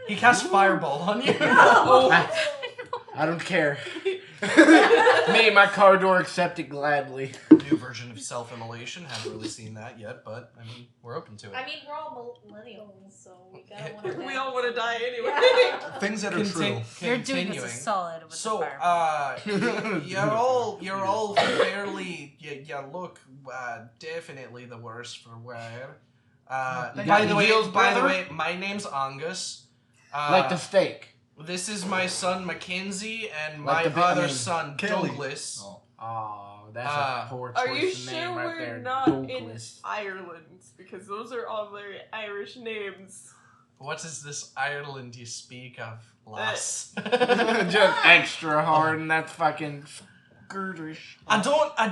He cast fireball on you. I don't care. Me and my car door accept it gladly. New version of self-immolation. Haven't really seen that yet, but I mean, we're open to it. I mean, we're all millennials, so we gotta want to. We all want to die anyway. Yeah. Things that are true. You're doing us a solid with So, the fire. you're all fairly. You look definitely the worse for wear. By the way, my name's Angus. Like the steak. This is my son Mackenzie and my Like the- other son Kelly. Douglas. Oh, that's a poor choice Are you of name sure right we're there. not Douglas. in Ireland? Because those are all very Irish names. What is this Ireland you speak of, lass? Just extra hard, and that's fucking girderish. I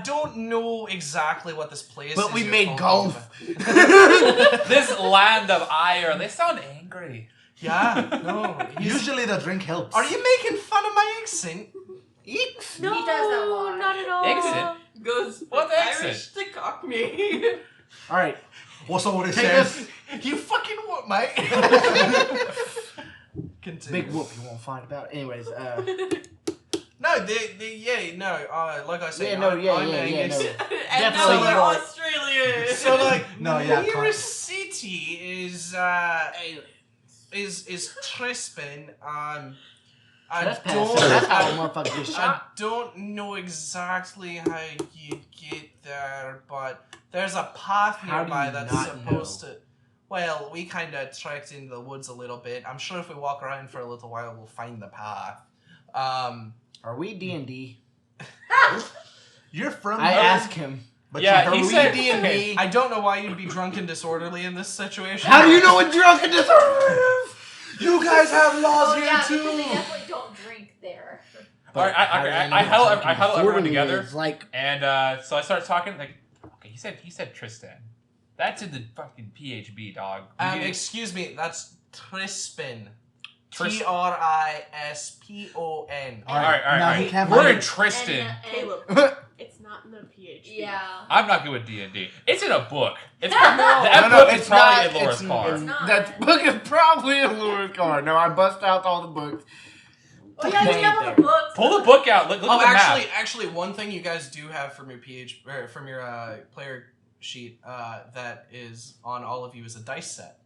don't know exactly what this place is. But we you're made talking golf. about. This land of ire, they sound angry. Yeah, no. Usually the drink helps. Are you making fun of my accent? Eeks. No, He does that lot. not at all. Exit? Goes What the Irish exit? to cock me. All right. Well, so what it Take says. this You fucking what, mate? Continue. big whoop you won't find about. Anyways, No, like I said, yeah, I'm no. And Definitely now we're not. Australian. So like, No, the yeah, nearest city is Trispan. that's how a motherfucker gets I shot. don't know exactly how you get there, but there's a path How do nearby you that's not supposed to. Well, we kind of trekked into the woods a little bit. I'm sure if we walk around for a little while, we'll find the path. Are we D&D? You're from. I asked him. But Yeah, you're he from said- D&D. okay. I don't know why you'd be drunk and disorderly in this situation. How do you know what drunkenness is? You guys have laws Oh here yeah, too. because they definitely don't drink there. All right, I huddle everyone together. Like, And so I start talking like, okay, he said Tristan. That's in the fucking PHB, dog. Excuse me, that's Trispan. Tris- Trispon. All right. Now he can't We're find in Tristan. And, Caleb, it's not in the PhD. yeah. I'm not good with D&D. It's in a book. It's No. that No, book is it's probably not- in Laura's it's car. It's not. that book is probably in Laura's car. No, I bust out all the books. Oh yeah, They you have ain't all the books. Pull the book out. Look Oh, at the map. actually, one thing you guys do have from your from your player sheet that is on all of you is a dice set,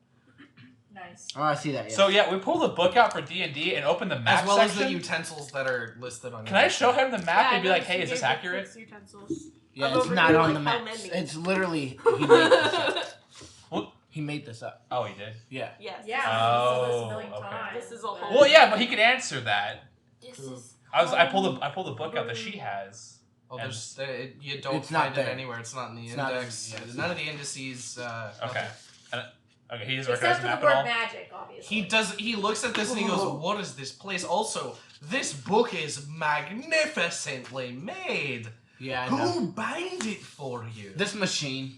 Nice. Oh, I see that. Yeah. So yeah, we pull the book out for D&D and open the map as well section. as the utensils that are listed on. Can your I dice show set. him the map and be like, hey, is this accurate? Utensils. yeah, I'm it's over not here on like, the how map. many? It's literally he made this up. Well- He made this up. Oh, he did. Yeah. Yes. Yeah. Oh, this is a million okay. times. This is a but- whole- Well, yeah, but he could answer that. This is. I pulled the book out that she has. Oh, And- you don't It's not find it there. anywhere. It's not in the It's not in- index. yeah, it's None of the indices. Okay. Okay, he doesn't recognize Except the for map the at word all. magic, obviously. He does. He looks at this and he goes, "What is this place?" Also, this book is magnificently made. Yeah, I know. Who bound it for you? This machine.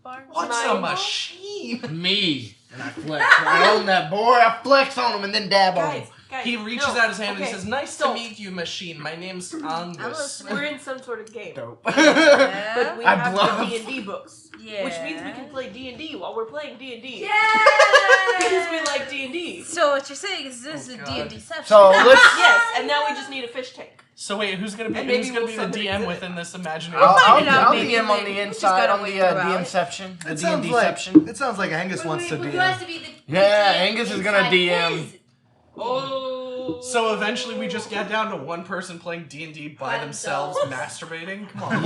What's a Mine. machine? Me. And I flex right on that boy. I flex on him and then dab on him. Guys, He reaches no, out his hand and okay, he says, "Nice to don't. meet you, machine. My name's Angus." We're in some sort of game. Dope. But Yeah. we I have bluff. the D&D books. Yeah. Which means we can play D&D while we're playing D&D. Yeah! Because we like D&D. So what you're saying is this Oh, is God. D&D session. So let's. Yes, and now we just need a fish tank. So wait, who's gonna be And maybe who's gonna we'll be the somebody DM exhibit. within this imaginary? We'll find it out, I'll maybe. DM on We the just inside gotta on wait the throughout DM it. inception. The It sounds D&D like section. it sounds like Angus wants to Who DM. has to be the Yeah, DM Angus is gonna inside DM. his- Oh. So eventually we just get down to one person playing D&D by By themselves, themselves. masturbating. Come on.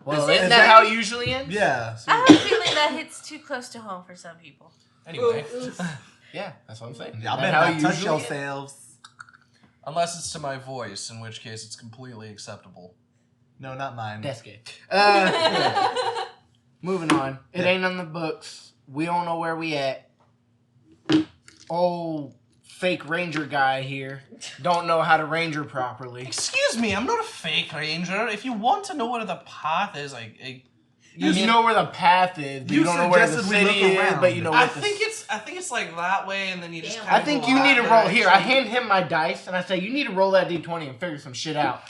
Well, Is isn't it- that how it usually ends? Yeah. So I have a feeling that hits too close to home for some people. Anyway, Yeah, that's what I'm saying. y'all That better how not it touch usually yourselves. unless it's to my voice, in which case it's completely acceptable. No, not mine. That's good. Moving on. It ain't on the books. We don't know where we at. Oh, fake ranger guy here. Don't know how to ranger properly. Excuse me, I'm not a fake ranger. If you want to know where the path is, You know where the path is, but you You don't know where the suggested we city look is, around. but you know I what the think it's like that way, and then you just. Damn. Kinda I think go you that need to roll direction. here. I hand him my dice and I say, you need to roll that d20 and figure some shit out.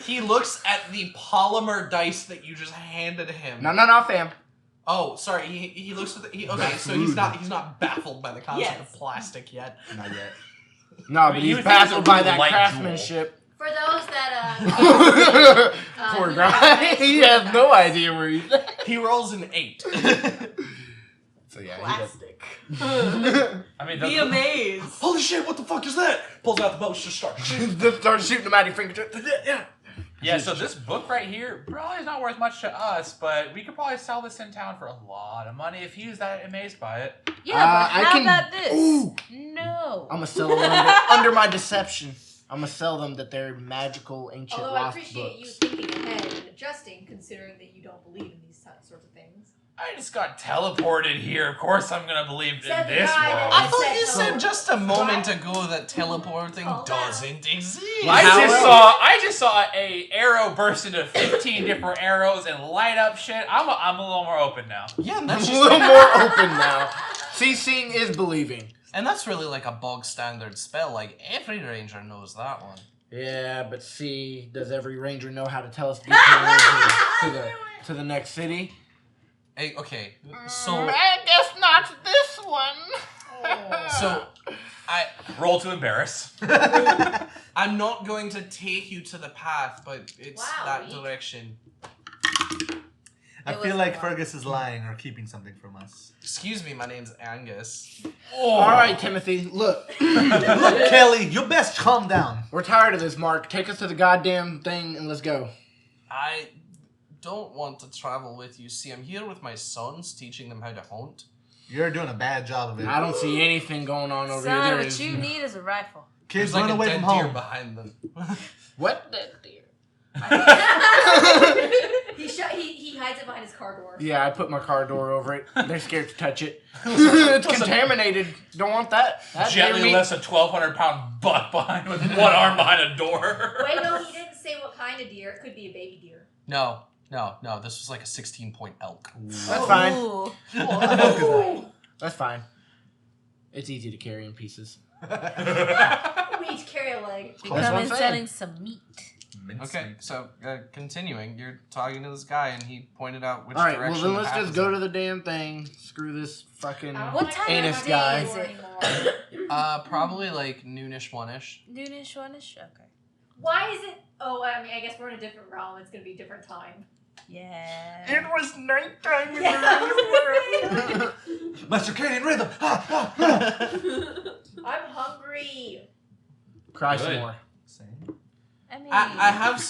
He looks at the polymer dice that you just handed him. No, fam. Oh, sorry. He looks at the. Okay, That's so he's rude. not baffled by the concept Yes. of plastic yet. Not yet. No, I mean, but you he's would think it's a baffled by really that light craftsmanship. For those that Poor he guy. has He has no idea where he's at. He rolls an 8. So yeah, Plastic. I mean, Be amazed. Holy shit! What the fuck is that? Pulls out the bow, just starts. just start shooting him out of your fingertips. Yeah. yeah. So this book right here probably is not worth much to us, but we could probably sell this in town for a lot of money if he's that amazed by it. Yeah, but I how can- about this? Ooh. No. I'm gonna sell them under my deception. I'm gonna sell them that they're magical ancient Although I lost appreciate you books. thinking ahead and adjusting, considering that you don't believe in these sorts of things. I just got teleported here. Of course, I'm gonna believe in Said the this guy world. that I thought said you so. said just a moment ago that teleporting Call doesn't exist. I just saw a arrow burst into 15 different arrows and light up shit. I'm a little more open now. Yeah, and I'm that's a just little more open now. See, seeing is believing. and that's really like a bog standard spell. Like every ranger knows that one. Yeah, but see, does every ranger know how to tell us details to the next city? Hey, okay, so I guess not this one. so Roll to embarrass. I'm not going to take you to the path, but it's Wow, that weak. direction. I It feel was like a lot. Fergus is lying or keeping something from us. Excuse me, my name's Angus. All right, Timothy, look. Look, Kelly, you best calm down. We're tired of this, Mark. Take us to the goddamn thing and let's go. I don't want to travel with you. See, I'm here with my sons, teaching them how to hunt. You're doing a bad job of it. I don't see anything going on over Son, here. what you need is a rifle. Kids, There's like run a away dead from deer home. behind them. What? That deer? he hides it behind his car door. Yeah, I put my car door over it. They're scared to touch it. It's contaminated. Don't want that. That deer Gently meat- lifts a 1,200-pound buck behind with one arm behind a door. Wait, no, he didn't say what kind of deer. It could be a baby deer. No. This was like a 16-point elk. That's fine. Ooh. That's fine. It's easy to carry in pieces. We each carry a leg. That's what I'm Becoming saying. selling some meat. Okay, so continuing, you're talking to this guy, and he pointed out which All right, well direction. then the let's path just is go in. to the damn thing. Screw this fucking. What time Anus of guy. day is it? Probably like noonish, one-ish. Noonish, one-ish? Okay. Why is it? Oh, I mean, I guess we're in a different realm. It's gonna be a different time. Yeah. was nighttime in Yeah. My circadian rhythm. I'm hungry. Cry Good. some more. Same. I mean, I have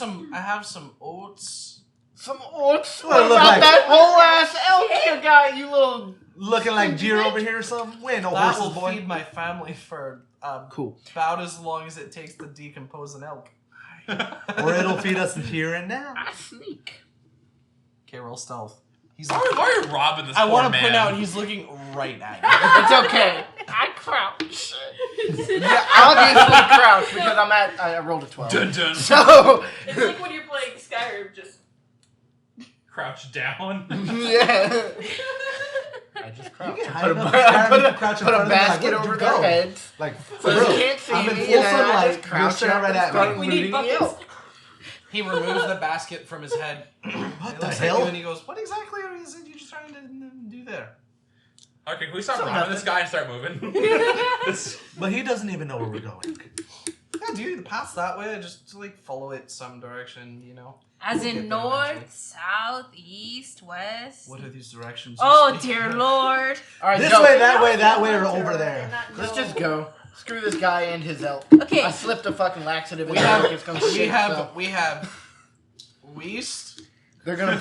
some oats. Some oats. Well, What look about like- that whole ass elk you got, you little. Looking like deer over here or something? We ain't no That horses, will boy. feed my family for Cool. about as long as it takes to decompose an elk. Or it'll feed us here and now. I sneak. Okay, roll stealth. He's. Why are you robbing this I poor want to man? point out he's looking right at It's okay. I crouch. Yeah, obviously crouch because I rolled a 12. Dun dun. So, It's like when you're playing Skyrim, just Crouch down. yeah. I just You crouch. get I high put enough to crouch in a front of them, like, basket where'd over you their go? heads. Like, for So real. they can't see I'm in me, full and then I sunlight. just You're crouch staring up right and at start me. we need looting the buckets. elk. He removes the basket from his head. What He the looks at hell? you and he goes, "What exactly is it you're trying to do there?" Okay, can we stop Something robbing like this guy and start moving? This- But he doesn't even know where we're going. Yeah, dude, the path's that way. Just like follow it some direction, you know. as We'll in get there north, eventually. south, east, west. What are these directions? Oh, you speak dear of? Lord. All right, This go. way, that way, or over there. Let's just go. Screw this guy and his elk. Okay. I slipped a fucking laxative in We the have, elk. It's gonna shit, so we have Weast, they're gonna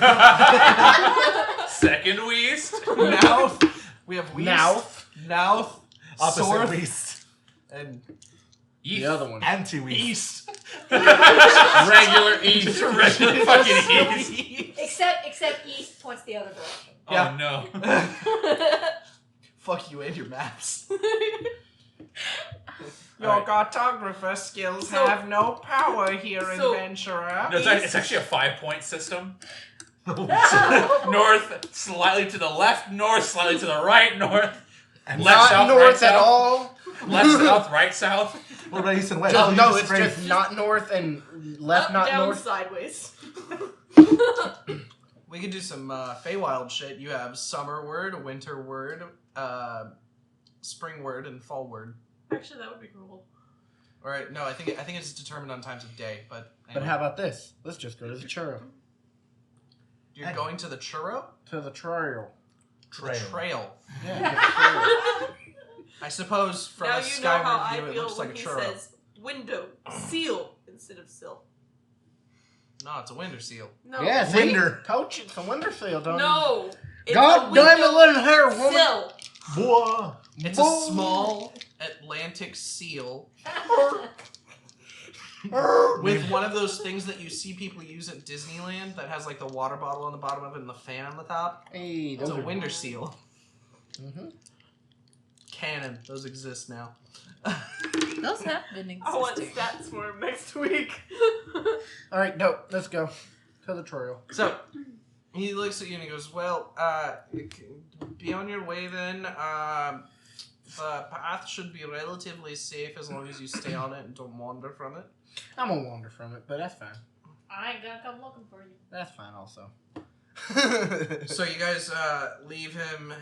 Second Weast. Mouth. We have Weast, mouth. Opposite Sorth, Weast. and The other one. Anti-Weast. East. Regular east. Regular fucking East. Except east points the other direction. Yeah. Oh no. Fuck you and your maps. Your Your cartographer skills So- have no power here, so- adventurer. No, it's actually a 5-point system. North, slightly to the left, north, slightly to the right, north, And left, Not south, north right, at south. all. Left, south, right, south. What about east and west? Just, You no, it's straight- just not north and left, Up, not down, north. sideways. We could do some Feywild shit. You have summer word, winter word, spring word, and fall word. Actually, that would be cool. All right, no, I think it's determined on times of day, but But anyway. how about this? Let's just go to the churro. You're going to the churro? To the trail. To the trail. Yeah. I suppose from Now a you know how skyward I view, it feel looks like when a he churro. says window seal instead of sill. No, it's a winter seal. No. Yeah, see? Winter. Coach, it's a winter seal, don't No. It's God a damn it, window little hair woman. sill. Boy. It's Boom. a small Atlantic seal with one of those things that you see people use at Disneyland that has like the water bottle on the bottom of it and the fan on the top. Hey, It's those a are winter seal. Mm-hmm. Canon. Those exist now. Those have been I want existing. stats for him next week. All right, dope. Let's go to the trail. So he looks at you and he goes, "Well, be on your way then. The path should be relatively safe as long as you stay on it and don't wander from it. I'm gonna wander from it, but that's fine. I ain't gonna come looking for you. That's fine also. So you guys leave him.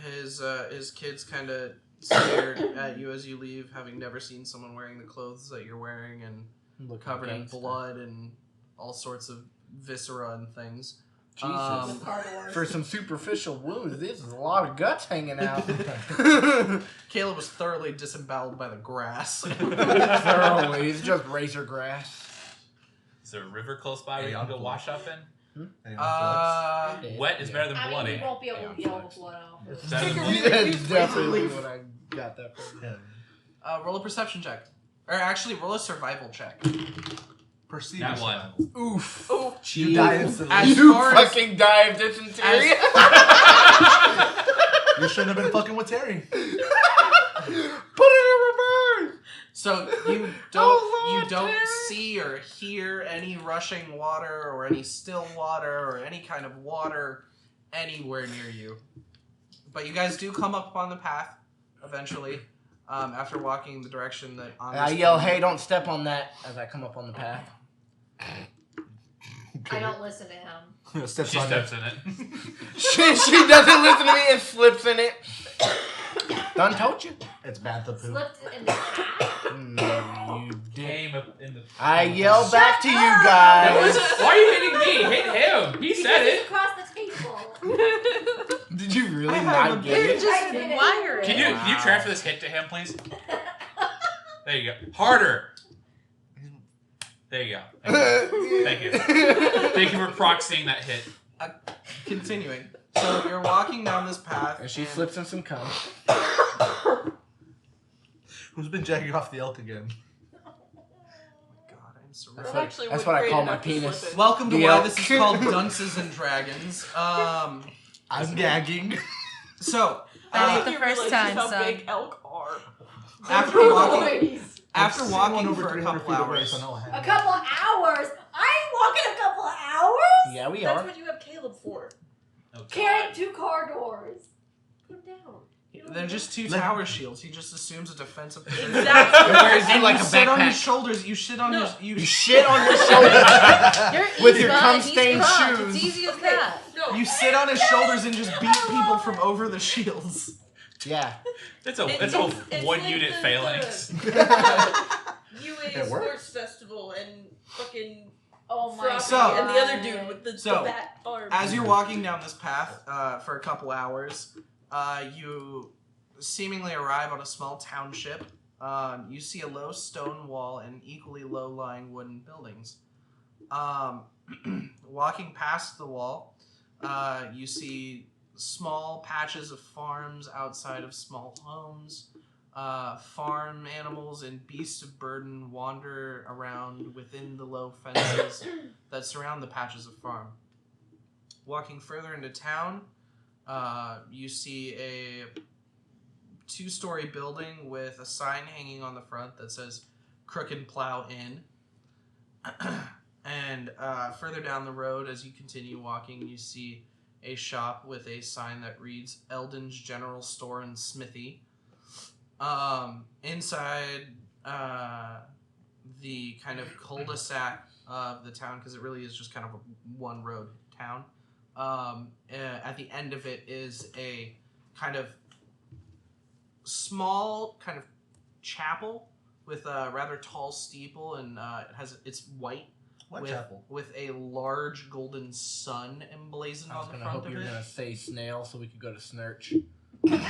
His kids kind of stared at you as you leave, having never seen someone wearing the clothes that you're wearing and Look covered in gangsta. blood and all sorts of viscera and things. Jesus. With car doors. For some superficial wounds, this is a lot of guts hanging out. Caleb was thoroughly disemboweled by the grass. Thoroughly. It's just razor grass. Is there a river close by where you can go wash up in? Wet is better than I mean, bloody. we won't be able to get all the blood out. That's definitely what I got that from. Roll a perception check. Or actually, roll a survival check. Perceive That yourself. one. Oof. Oh, You die instantly. As You far as- fucking die of dysentery. You shouldn't have been fucking with Terry. Put it in reverse. So you Oh, Lord, don't Terry. see or hear any rushing water or any still water or any kind of water anywhere near you. But you guys do come up on the path eventually. After walking the direction that I yell, "Hey, don't step on that!" as I come up on the path. I don't listen to him. Steps She on steps it. in it. she doesn't listen to me and slips in it. Done told you. It's bantha poo. Slipped in the path. No, you did. Game in the. I yell back to you That was, guys. why are you hitting me? Hit him. He said Because it. it's across the table. Did you really I have not a get it? Just I did it. wire it. Can you transfer this hit to him, please? There you go. Harder. There you go. Thank you. Thank you for proxying that hit. Continuing. So you're walking down this path. And she slips in some cum. Who's been jacking off the elk again? God, I'm That's surrounded. what- Actually that's would what I grade call enough my to penis. slip in. Welcome to The why elk. this is called Dunces N Dragons. I'm gagging. So That ain't You the first realize time, just how son. big elk are. after walking, Boys. after I'm walking sitting over for a 300 couple feet away, hours, so no, I A haven't. couple of hours? I ain't walking a couple of hours? Yeah, we That's are. what you have Caleb for. Oh, God. Carrying 2 car doors. Put them down. they're just 2 Let- tower shields. He just assumes a defensive position. Exactly. Whereas you And like you a sit on backpack. his shoulders. You shit on No. his. You shit on his shoulders. With your cum-stained shoes. It's easy as Okay. that. No. You sit on his shoulders and just beat people from over the shields. Yeah. It's a It's one like unit the- phalanx. UA It works. Sports Festival and fucking Oh my Frosty So- and the other dude with the So, bat arm. As you're walking down this path for a couple hours, you seemingly arrive on a small township. You see a low stone wall and equally low-lying wooden buildings. Walking past the wall, you see small patches of farms outside of small homes. Farm animals and beasts of burden wander around within the low fences that surround the patches of farm. Walking further into town, you see a 2-story building with a sign hanging on the front that says Crooked Plow Inn. And further down the road, as you continue walking, you see a shop with a sign that reads Eldon's General Store and Smithy. Inside the kind of cul-de-sac of the town, because it really is just kind of a one-road town, at the end of it is a kind of small kind of chapel with a rather tall steeple, and it's white. Whitechapel. With a large golden sun emblazoned I was on the gonna front hope of you were it. gonna say snail so we could go to Snurch. Going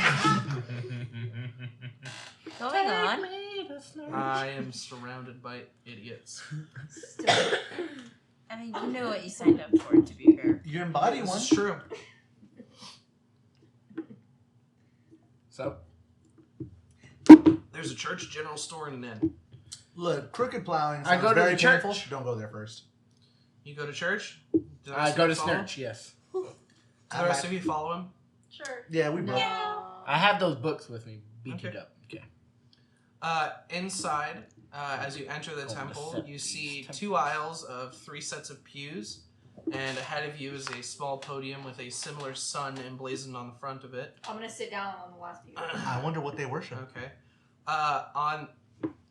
on. I am surrounded by idiots. I mean, you know what you signed up for, to be fair. You embody This one. is true. So, There's a church, general store, and an inn. Look, crooked plowing I sounds go to very the church. painful. Don't go there first. You go to church? Do the I rest go of to you follow? Snurch, yes. Do the rest of you follow him? Sure. Yeah, we broke. I have those books with me. Beat Okay. it up. Okay. Inside, as you enter the Oh, the temple, set you piece see temple. 2 aisles of 3 sets of pews, And ahead of you is a small podium with a similar sun emblazoned on the front of it. I'm gonna sit down on the last pew. I wonder what they worship. Okay. I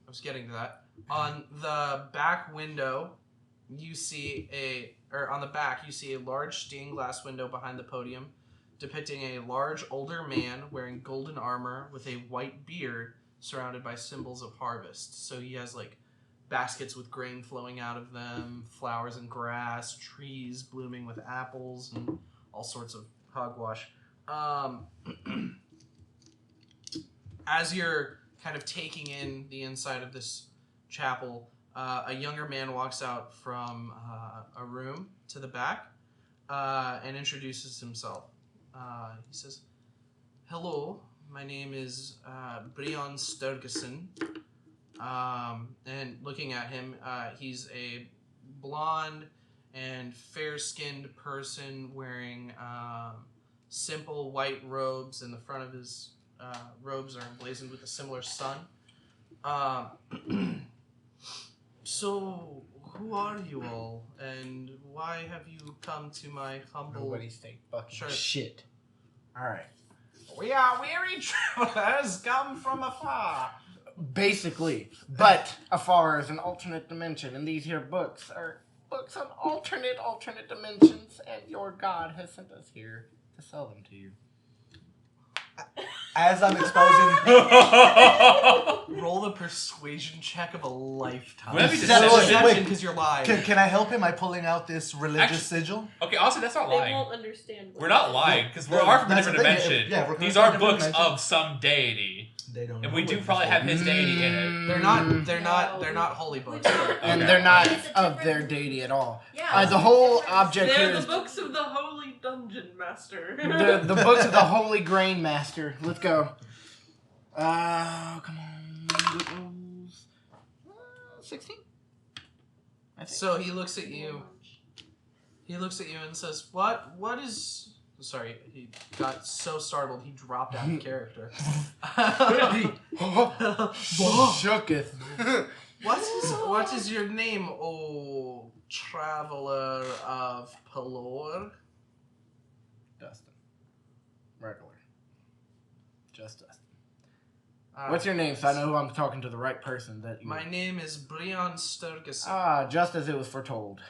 was getting to that. On the back window, you see on the back, you see a large stained glass window behind the podium depicting a large older man wearing golden armor with a white beard surrounded by symbols of harvest. So he has like baskets with grain flowing out of them, flowers and grass, trees blooming with apples, and all sorts of hogwash. As you're kind of taking in the inside of this chapel, a younger man walks out from a room to the back and introduces himself. He says, "Hello, my name is Brian Sturgeson." And looking at him, he's a blonde and fair-skinned person wearing simple white robes, and the front of his robes are emblazoned with a similar sun. So, who are you all, and why have you come to my humble... Nobody say fucking Sure. shit. Alright. We are weary travelers come from afar. Basically. But afar is an alternate dimension, and these here books are books on alternate dimensions, and your god has sent us here to sell them to you. As I'm exposing... Roll the persuasion check of a lifetime. Would that be Deception deception? because you're lying. Can I help him by pulling out this religious Actually- sigil? Okay, also that's not They lying. won't understand. what We're not it is. lying because we No, are from a that's different the thing. dimension. Yeah, we're from These a are different books dimension. of some deity, They don't and know we do what probably this have is. his deity in it. They're not holy books. And Okay. they're not It's a of different- their deity at all. Yeah. The whole different- object here They're the is books of the Holy Dungeon Master. the books of the Holy Grain Master. Let's go. Come on. Good rolls. 16? I think. So he looks at you. He looks at you and says, "What is?" Sorry, he got so startled he dropped out of character. Shooketh. What is your name, O traveler of Pelor? Dustin. Regular. Just Dustin. What's your name so I know who I'm talking to the right person that you... My name is Brian Sturgeson. just as it was foretold.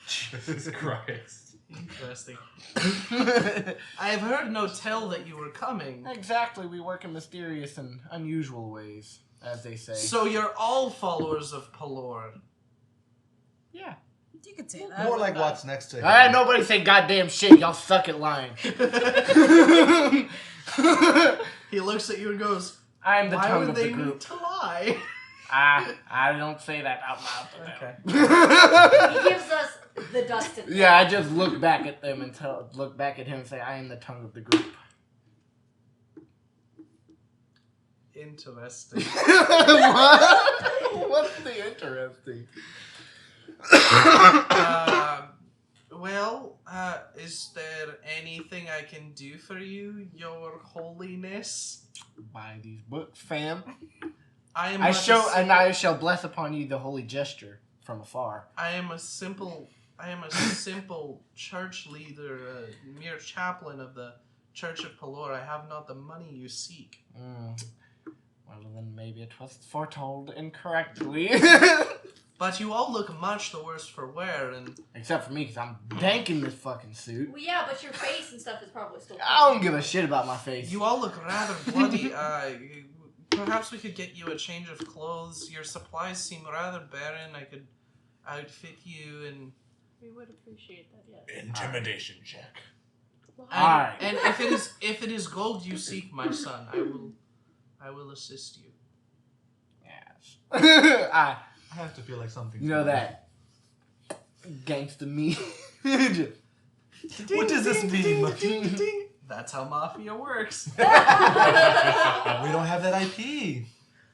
Jesus Christ. Interesting. I have heard no tell that you were coming. Exactly, we work in mysterious and unusual ways, as they say. So you're all followers of Pelor. Yeah. You could say that. More like what's next to him. Alright, nobody say goddamn shit. Y'all suck at lying. He looks at you and goes, I'm the "Why tongue would of they the need group. to lie?" I don't say that out loud to them. Okay. He gives us the Dustin. Yeah, I just look back at them and look back at him and say, I am the tongue of the group. Interesting. What? What's the interesting? Is there anything I can do for you, Your Holiness? Buy these books, fam. I I shall bless upon you the holy gesture from afar. I am a simple church leader, a mere chaplain of the Church of Pelor. I have not the money you seek. Well, then maybe it was foretold incorrectly. But you all look much the worse for wear, and Except for me, because I'm danking this fucking suit. Well, yeah, but your face and stuff is probably still. I don't give a shit about my face. you all look rather bloody. Perhaps we could get you a change of clothes. Your supplies seem rather barren. I could outfit you and... We would appreciate that, yes. Intimidation check. Alright. And if it is gold you seek, my son, I will assist you. Yes. I have to feel like something. You know that gangsta me. Just- What does this mean? That's how mafia works. We don't have that IP.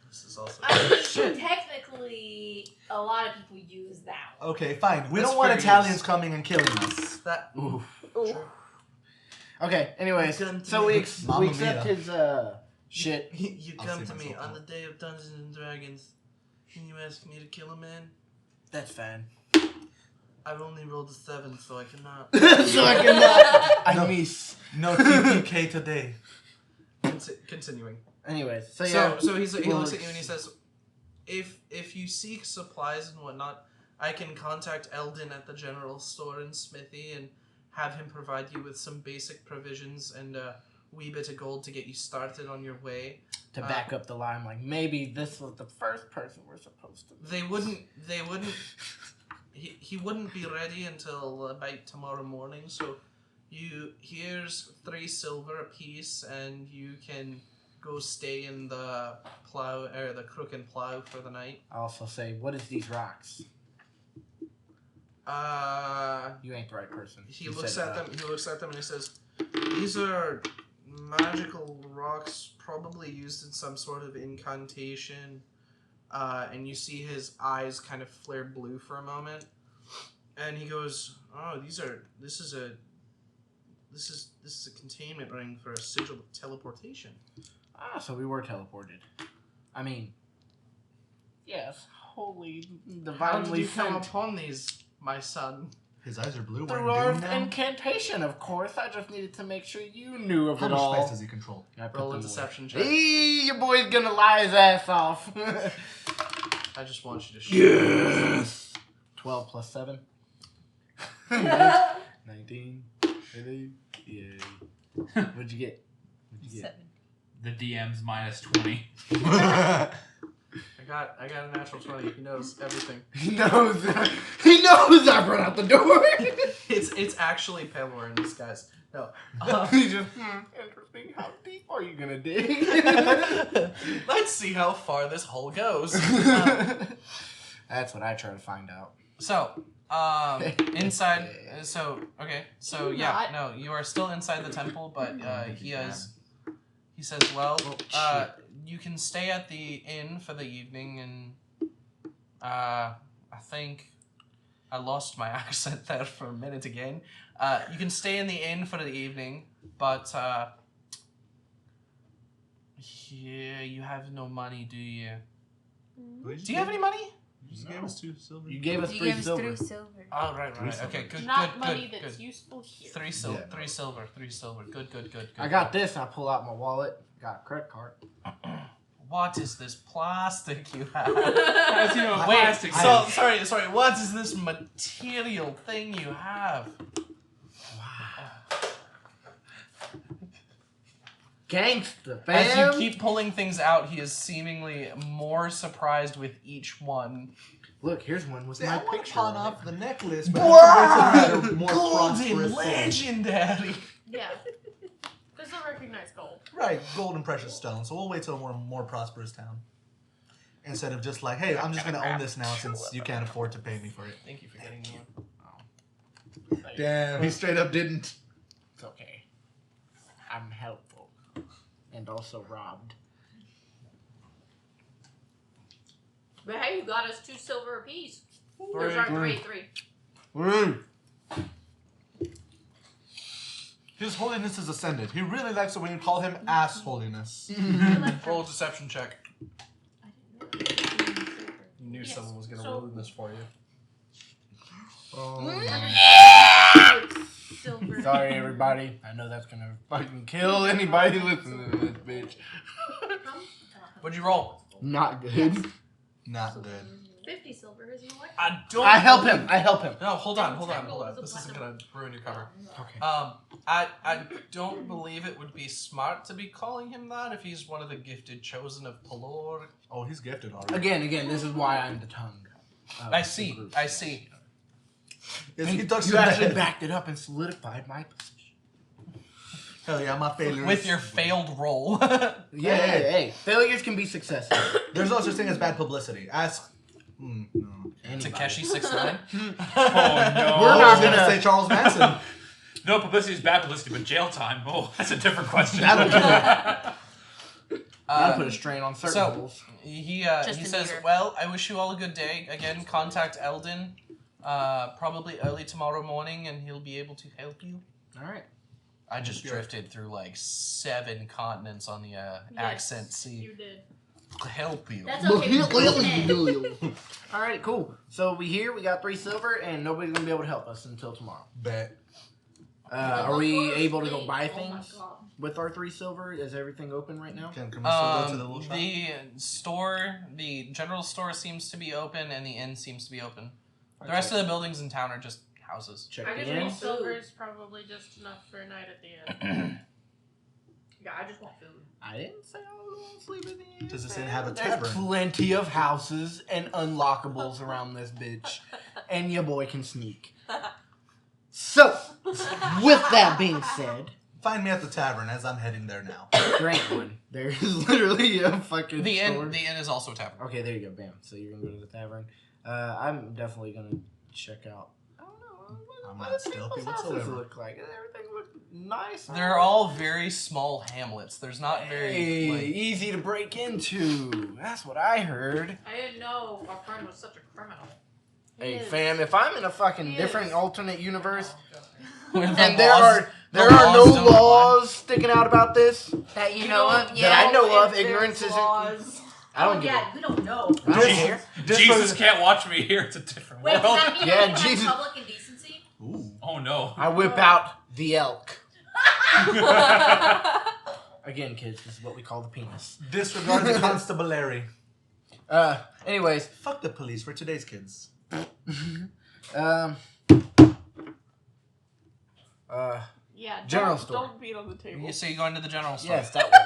This is also I mean, technically, a lot of people use that one. Okay, fine. We That's don't want fair Italians use. coming and killing us. that. Ooh. Ooh. Okay, anyways, Come to so me. we Mamma accept mia. his shit. You I'll come see to me myself on out. the day of Dunces and Dragons, and you ask me to kill a man. That's fine. I've only rolled a 7, so I cannot. So I cannot. I miss. No TPK today. Continuing. Anyways, so So, yeah. he looks at you and he says, if you seek supplies and whatnot, I can contact Eldon at the general store in Smithy and have him provide you with some basic provisions and a wee bit of gold to get you started on your way. To back up the line, like maybe this was the first person we're supposed to. They wouldn't. He wouldn't be ready until about tomorrow morning. So, here's 3 silver apiece, and you can go stay in the crook and plow for the night. I also say, what is these rocks? You ain't the right person. He looks at them. He looks at them and he says, "These are magical rocks, probably used in some sort of incantation." And you see his eyes kind of flare blue for a moment, and he goes, "Oh, this is a containment ring for a sigil of teleportation." Ah, so we were teleported. I mean, yes, holy, How did divinely you come sent. upon these, my son? His eyes are blue. Through We're our doomed now. incantation, of course. I just needed to make sure you knew of How it much all. space does he control? I put Roll a them deception away. check. Hey, your boy's gonna lie his ass off. I just want you to show. Yes. 12 plus 7. 19. 20. Yay. What'd you get? 7. The DM's minus 20. I got a natural 20. He knows everything. He knows. He knows I brought out the door. It's actually Pelor in disguise. No. He just, interesting. How deep are you gonna dig? Let's see how far this hole goes. That's what I try to find out. So, inside. So You're yeah, not. no, you are still inside the temple, but he says, well, you can stay at the inn for the evening, and I think I lost my accent there for a minute again. You can stay in the inn for the evening, but yeah, you have no money, do you? Do you have any money? You just gave us 2 silver. You gave us You 3 gave us silver. 3 silver. Oh, right. Three silver. Okay, good, Not good, money good, that's good. useful here. 3 silver, Yeah. 3 silver, 3 silver. Good. I got this, and I pull out my wallet. Got a credit card. What is this plastic you have? As you know, Wait, plastic. sorry. What is this material thing you have? Gangsta, fam. As you keep pulling things out, he is seemingly more surprised with each one. Look, here's one with See, my I want to picture pawn on it. off the necklace, but I have to wait till we're at a more Golden prosperous stage. legendary. Yeah. Because they'll recognize gold. Right, gold and precious stones. So we'll wait till we're a more prosperous town. Instead of just like, hey, I'm just gonna own this now since you can't afford to pay me for it. Thank you for getting me one. Damn, he straight up didn't. It's okay. I'm helpful. And also robbed. But hey, you got us 2 silver apiece. Or Three. sorry, 3. His holiness is ascended. He really likes it when you call him ass holiness. Roll a deception check. I didn't know. You knew Yes, someone was gonna so- ruin this for you. Silver. Sorry, everybody. I know that's gonna fucking kill anybody listening to this bitch. What'd you roll? Not good. Not good. 50 silver is more. I don't. I help him. I help him. No, hold on. Gold is a This isn't platinum. gonna ruin your cover. Okay. I don't believe it would be smart to be calling him that if he's one of the gifted chosen of Pelor. Oh, he's gifted already. Again, this is why I'm the tongue. of I the see. group. I see. Is he touched You the actually head? backed it up and solidified my position. Hell yeah, my failures. With your failed roll. Yeah, hey, failures can be successes. There's no such thing as bad publicity. Ask. No. Anybody. Takeshi 69. Oh no. We're I not was gonna gonna- say Charles Manson. No publicity is bad publicity, but jail time. Oh, that's a different question. That'll do I'll put a strain on certain so- holes. He Just a says, meter. well, I wish you all a good day. Again, contact Eldon probably early tomorrow morning, and he'll be able to help you. All right. I just drifted through like 7 continents on the accent sea. You did. Help you. That's okay. All right, cool. So we got 3 silver, and nobody's gonna be able to help us until tomorrow. Bet. Are we able to go buy Oh my things God. with our 3 silver? Is everything open right now? Can we still go to the little shop? The store, the general store seems to be open, and the inn seems to be open. The rest of the buildings in town are just houses. Check I the just inn. want silver is probably just enough for a night at the inn. Yeah, I just want food. I didn't say I was gonna sleep at the inn. Does this inn have a There's tavern? plenty of houses and unlockables around this bitch, and your boy can sneak. So, with that being said, Find me at the tavern as I'm heading there now. there ain't one. There's literally a fucking The store. inn is also a tavern. Okay, there you go. Bam. So you're gonna go to the tavern. I'm definitely gonna check out. I don't know. I'm What not do stealthy people's houses whatsoever. look like? Does everything look nice? They're all very small hamlets. There's not very Hey, like, easy to break into. That's what I heard. I didn't know our friend was such a criminal. Hey, Yes. fam, if I'm in a fucking Yes. different alternate universe, where the and there laws- are no laws don't apply. laws sticking out about this That you know of? that Yeah. I know of, If there's ignorance isn't. laws. I don't give yeah, we don't know. a. I don't care. Jesus can't watch me here. It's a different Wait, does world. that mean Yeah, we have Jesus. public indecency? Ooh. Oh no. I whip out the elk. Again, kids, this is what we call the penis. Disregard the constabulary. Anyways, Fuck the police for today's kids. Yeah, General don't, store. don't beat on the table. So you go into the general store. yes, that way.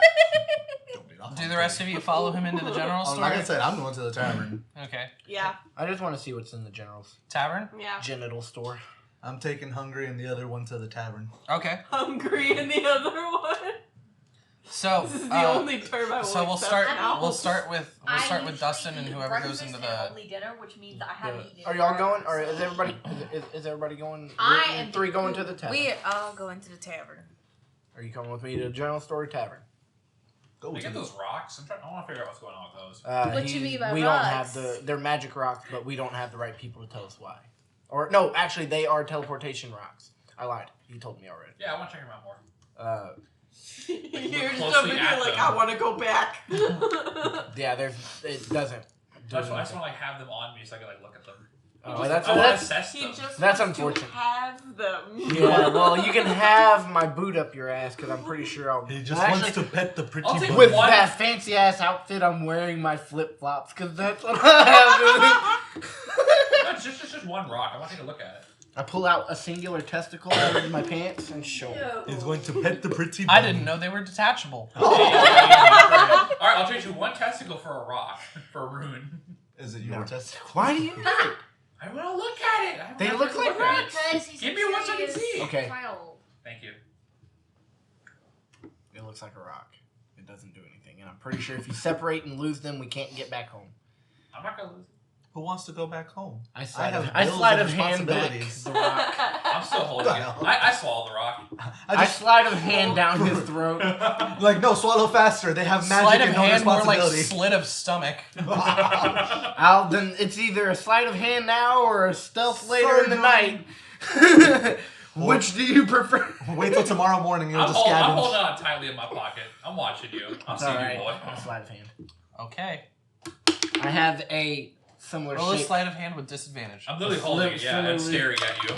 Don't beat off Do on the rest of you follow him into the general Oh, store? like I said, I'm going to the tavern. Okay. Yeah, I just want to see what's in the general's Tavern? yeah. genital store. I'm taking Hungry and the other one to the tavern. Okay. Hungry and the other one. So This is the only term I will so we'll accept start now. we'll start with usually Dustin and eat whoever goes breakfast into and the only dinner, which means that I haven't eaten. Are in y'all hours, going? Or so- is everybody? Is everybody going? I you am 3 the going to food. the tavern. We all go into the tavern. Are you coming with me to the general store or tavern? Go I to get the... those rocks. I want to figure out what's going on with those. What you mean by we rocks? don't have they're magic rocks, but we don't have the right people to tell us why. Or no, actually, they are teleportation rocks. I lied. You told me already. Yeah, I want to check them out more. You're just closely over here at like, them. I want to go back. Yeah, it doesn't. Do I just want anything. to like have them on me so I can like look at them. Oh, that's I want to that's assess He them. just That's wants unfortunate. to have them. yeah. Well, you can have my boot up your ass because I'm pretty sure I'll. He just Actually, wants to pet the pretty I'll take bunny. with one. that fancy ass outfit, I'm wearing my flip flops because that's what I have. No, it's just one rock. I want to take a look at it. I pull out a singular testicle out of my pants and show him. He's going to pet the pretty bunny. I didn't know they were detachable. All right, I'll trade you one testicle for a rock for a rune. Is it your No. testicle? Why do you need it? I want to look at it. They look like rocks. Because he's Give a me one so I can serious see. Okay. child. Thank you. It looks like a rock. It doesn't do anything. And I'm pretty sure if you separate and lose them, we can't get back home. I'm not gonna lose it. Who wants to go back home? I sleight have of, I bills sleight and of hand back responsibilities. the rock. I'm still holding it. I swallow the rock. I sleight of hand down his throat. Like, no, swallow faster. They have magic Sleight of and no hand, more like responsibility. slit of stomach. Then it's either a sleight of hand now or a stealth later in the night. Which do you prefer? Wait till tomorrow morning. You'll I'm just holding scavenge. on tightly in my pocket. I'm watching you. I'm It's seeing alright. you, boy. Sleight of hand. Okay. I have a similar Roll a shape. sleight of hand with disadvantage. I'm literally holding it, yeah, and Similarly- staring at you.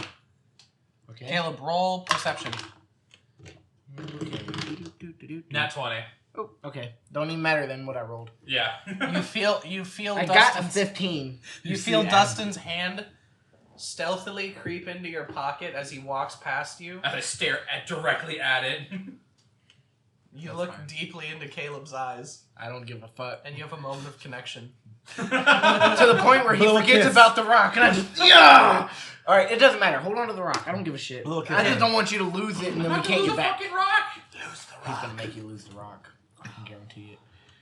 Okay. Caleb, roll perception. Nat 20. Oh, okay. Don't even matter then what I rolled. Yeah. You feel I got a Dustin's 15. You feel Dustin's hand stealthily creep into your pocket as he walks past you. As I stare directly at it. You That's look fine. deeply into Caleb's eyes, I don't give a fuck. and you have a moment of connection. To the point where he Little forgets kiss. about the rock, and I just yeah. All right, it doesn't matter. Hold on to the rock. I don't give a shit. Little kiss. I just don't want you to lose it, and then we can't lose get a back. fucking rock. Lose the He's gonna make you lose the rock. I can guarantee it.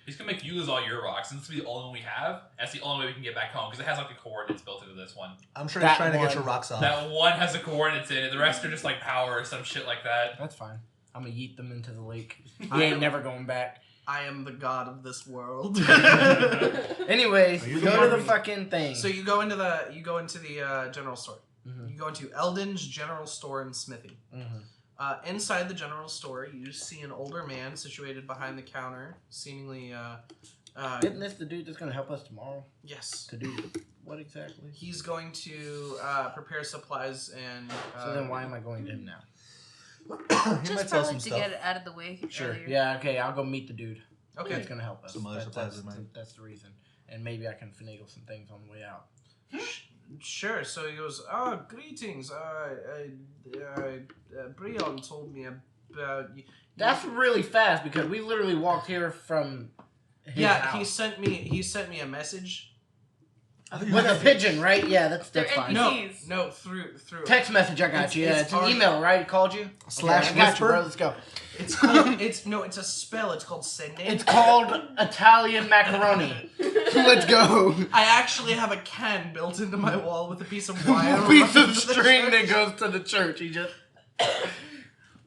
He's gonna make you lose all your rocks, and this will be the only one we have. That's the only way we can get back home, because it has like the coordinates built into this one. I'm sure That he's trying to get one. your rocks off. That one has the coordinates in it, the rest are just like power or some shit like that. That's fine. I'm gonna yeet them into the lake. He ain't never going back. I am the god of this world. Anyways, Are you we the go to the Barbie? fucking thing. So you go into the general store. Mhm. You go into Eldon's General Store and Smithy. Mhm. Inside the general store, you see an older man situated behind the counter, seemingly Isn't this the dude that's going to help us tomorrow? Yes. To do what exactly? He's going to prepare supplies and. So then why am I going to him now? He Just might sell probably some to stuff. get it out of the way. Sure. Earlier. Yeah, okay, I'll go meet the dude. Okay. He's going to help us. Some other supplies in mind. That's the reason. And maybe I can finagle some things on the way out. Sure. So he goes, "Oh, greetings. Brion told me about you." That's really fast because we literally walked here from his house. He sent me a message. With a pigeon, right? Yeah, that's They're fine. NPCs. No, through. Text message, I got you. Yeah, it's an already- email, right? He called you? Slash Okay, I got you, whisper? bro. Let's go. It's called, it's a spell. It's called sending. It's called Italian macaroni. Let's go. I actually have a can built into my wall with a piece of wire. A piece running of to the string church. that goes to the church. He just.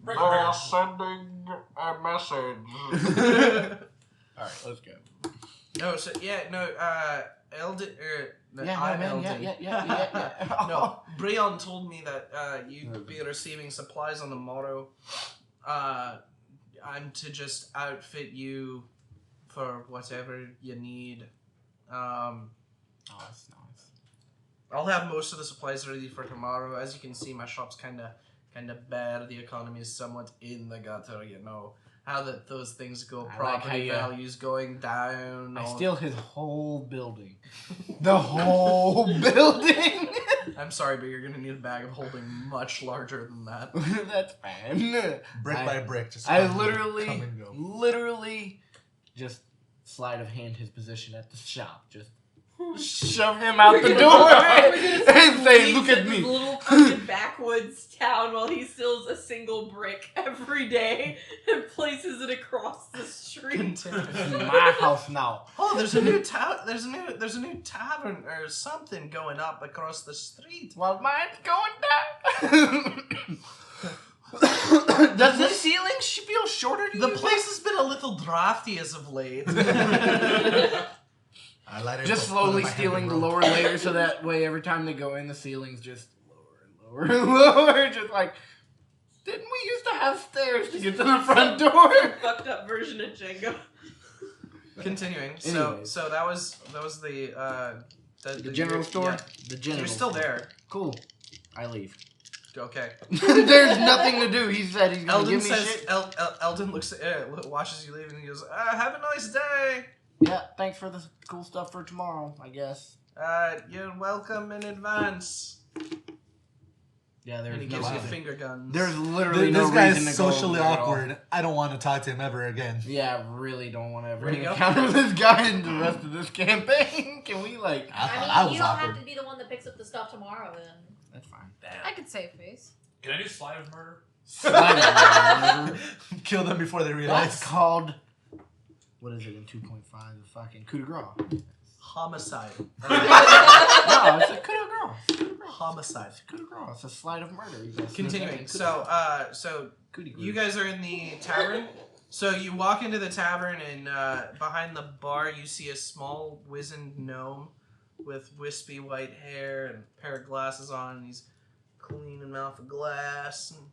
Sending a message. Alright, let's go. No, so Eldon. No, Yeah, I'm man, Eldon. yeah. No, Brion told me that you'd be receiving supplies on the morrow. I'm to just outfit you for whatever you need. Oh, that's nice. I'll have most of the supplies ready for tomorrow. As you can see, my shop's kind of bad. The economy is somewhat in the gutter. You know how those things go. I like Property how you- values going down. I all- steal his whole building. The whole building! I'm sorry, but you're gonna need a bag of holding much larger than that. That's fine. Brick by brick. Just I come literally and go. just sleight of hand his position at the shop. Just shove him out the door and say, "Look at me." This little fucking backwoods town while he steals a single brick every day and places it across the street. Continue. This is my house now. Oh, there's a new there's a new tavern or something going up across the street. Well, mine's going down. Does the ceiling feel shorter to The you? place has been a little drafty as of late. I light it Just with one of slowly my stealing the hand lower layers so that way every time they go in, the ceiling's just lower and lower and lower. Just like, didn't we used to have stairs to get to the front door? Fucked up version of Jenga. Continuing. Anyways. So that was the The general store? Yeah. The general You're still store. there. Cool. I leave. Okay. There's nothing to do. He said he's gonna Eldon give me says. shit. Eldon watches you leave and he goes, "Have a nice day. Yeah, thanks for the cool stuff for tomorrow, I guess. You're welcome in advance." Yeah, And there's he no gives you reason. finger guns. There's literally This no guy reason is to go socially over there at all. awkward. I don't want to talk to him ever again. Yeah, I really don't want to ever Where'd he go? encounter this guy in the rest of this campaign. Can we, like... I thought I I mean, was you don't awkward. have to be the one that picks up the stuff tomorrow, then. That's fine. I could save face. Can I do slide of murder? Slide Kill them before they That's realize. called... What is it in 2.5? The fucking coup de grace. Homicide. No, it's a coup de grace. Homicide. It's a coup de grace. It's a slide of murder. You guys Continuing. sneak in. So Coup de grace. you guys are in the tavern. So you walk into the tavern and behind the bar you see a small wizened gnome with wispy white hair and a pair of glasses on, and he's cleaning off a glass. And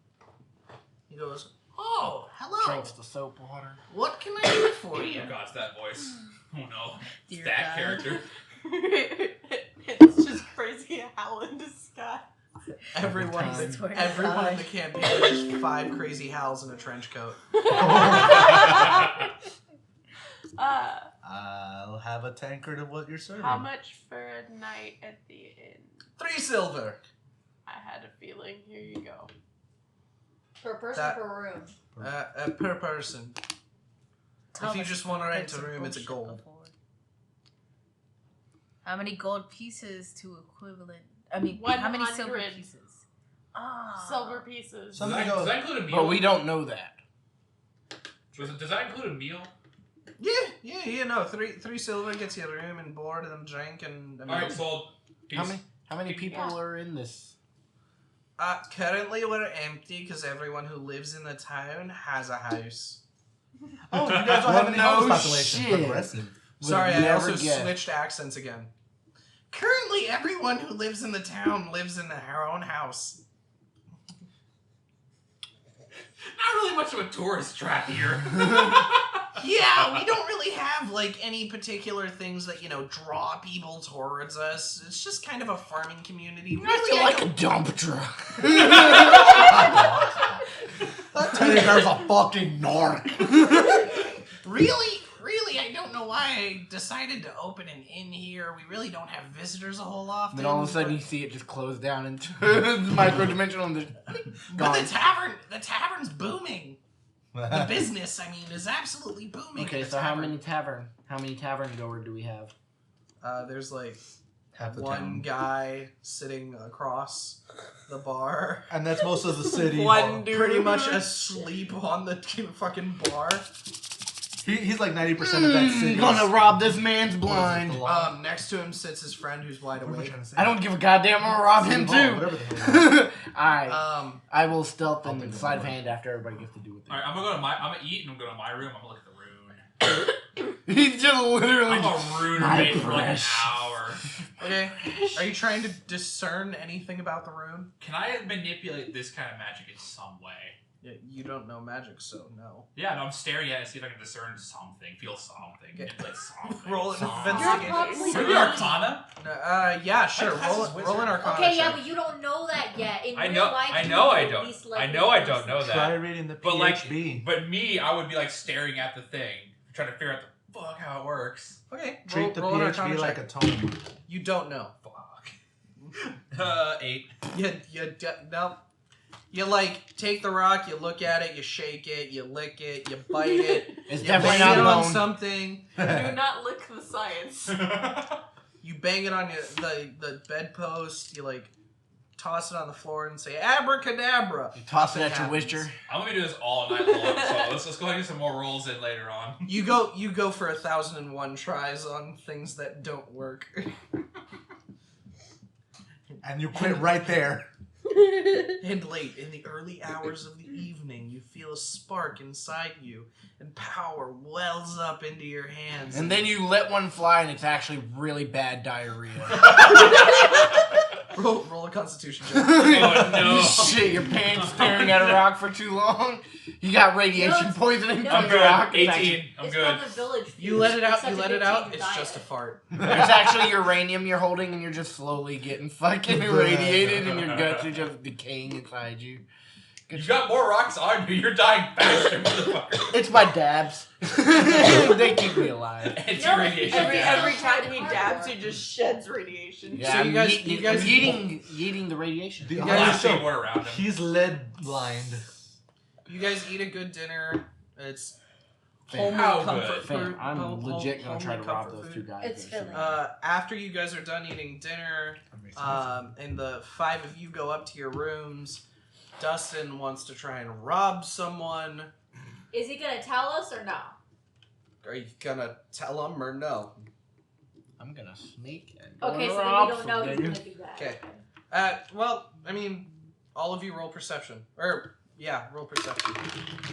he goes, "Oh, hello. Drinks the soap water. What can I do for you?" Oh god, it's that voice. Oh no. It's Dear that God. character. It's just crazy howl in disguise. Everyone I in swear to the God. campaign is just 5 crazy howls in a trench coat. I'll have a tankard of what you're serving. How much for a night at the inn? 3 silver. I had a feeling. Here you go. Per person, That- per room. Per person. If you just want to rent a Some room, it's a bullshit gold. before. How many gold pieces to equivalent? I mean, how many silver 100 pieces? Ah. Silver pieces. Some- Does that include a meal? But we don't know that. Does that include a meal? Yeah, no. 3 silver gets you a room and board and drink and a meal. Alright, so How many people are in this? Currently we're empty because everyone who lives in the town has a house. Oh, you guys don't have any No house population. shit. Progressive. Sorry, I never also guessed. switched accents again. Currently everyone who lives in the town lives in their own house. not really much of a tourist trap here. Yeah, we don't really have like any particular things that draw people towards us. It's just kind of a farming community. Really, You're like a dump truck. That teddy bear's a fucking narc. really, I don't know why I decided to open an inn here. We really don't have visitors a whole often. Then all of a sudden you see it just close down into micro-dimensional and just But gone. the tavern's booming. The business, I mean, is absolutely booming. Okay, in the so tavern. how many tavern goer do we have? There's like Half the one town. guy sitting across the bar, And that's most of the city. One dude. pretty much asleep on the fucking bar. He's like 90% of that city. Gonna rob this man's blind. Next to him sits his friend who's wide What am I awake. trying to say? I don't give a goddamn. I'm gonna rob him City Hall, too. whatever the hell. Alright, I will stealth I'll and think sleight of about it. hand after everybody gets to do what they Alright, I'm gonna eat and I'm gonna go to my room. I'm gonna look at the rune. He's just literally I'm a rune My mate for like an precious. hour. Okay, are you trying to discern anything about the rune? Can I manipulate this kind of magic in some way? Yeah, you don't know magic, so no. Yeah, no, I'm staring at it to see if I can discern something, feel something, Okay. manipulate something. Roll an Something. investigation. Are you Arcana? No, yeah, sure. class Roll, is wizard. roll an Arcana Okay, yeah, check. but you don't know that yet. In I real know, life, I you know, I would don't. be I slightly know, I don't know Try that. reading the But like, PHB. but me, I would be like staring at the thing, trying to figure out the fuck how it works. Okay, Treat the roll an Arcana PHB like check. a tome. You don't know. Fuck. 8. No. You like take the rock, you look at it, you shake it, you lick it, you bite it, It's you definitely bang it not on bone. something, Do not lick the science. you bang it on the bedpost, you like toss it on the floor and say abracadabra. You toss it Nothing at your happens. witcher. I'm gonna do this all night long, so let's go ahead and get some more rolls in later on. You go for 1,001 tries on things that don't work. And you quit right there. And late in the early hours of the evening, you feel a spark inside you, and power wells up into your hands. And then you let one fly and it's actually really bad diarrhea. roll a Constitution check. Oh, no. You shit your pants staring at a rock for too long. You got radiation No, poisoning no. from I'm the rock. good. It's 18. I'm It's good. from the village. You let it out. It's such You a let big it out. change of It's diet. just a fart. It's actually uranium you're holding, and you're just slowly getting fucking irradiated, and your guts are just decaying inside you. You got more rocks on you. You're dying faster, motherfucker. It's my dabs. They keep me alive. Anti-radiation. Every damage. time he dabs, he just sheds radiation. Yeah, So I'm you guys- yeeting, you guys- I'm yeeting the radiation. The I'm guys not are saying so- word around him. He's lead blind. You guys eat a good dinner. It's Fam, How homely comfort good? food. Fam, I'm legit gonna try to homely rob comfort those food. two guys. It's basically. filling. After you guys are done eating dinner, and the 5 of you go up to your rooms, Dustin wants to try and rob someone. Is he gonna tell us or no? Are you gonna tell him or no? I'm gonna sneak and Okay, so then rob we don't know he's some gonna niggas. do that. Okay. Well, I mean, all of you roll perception. Roll perception.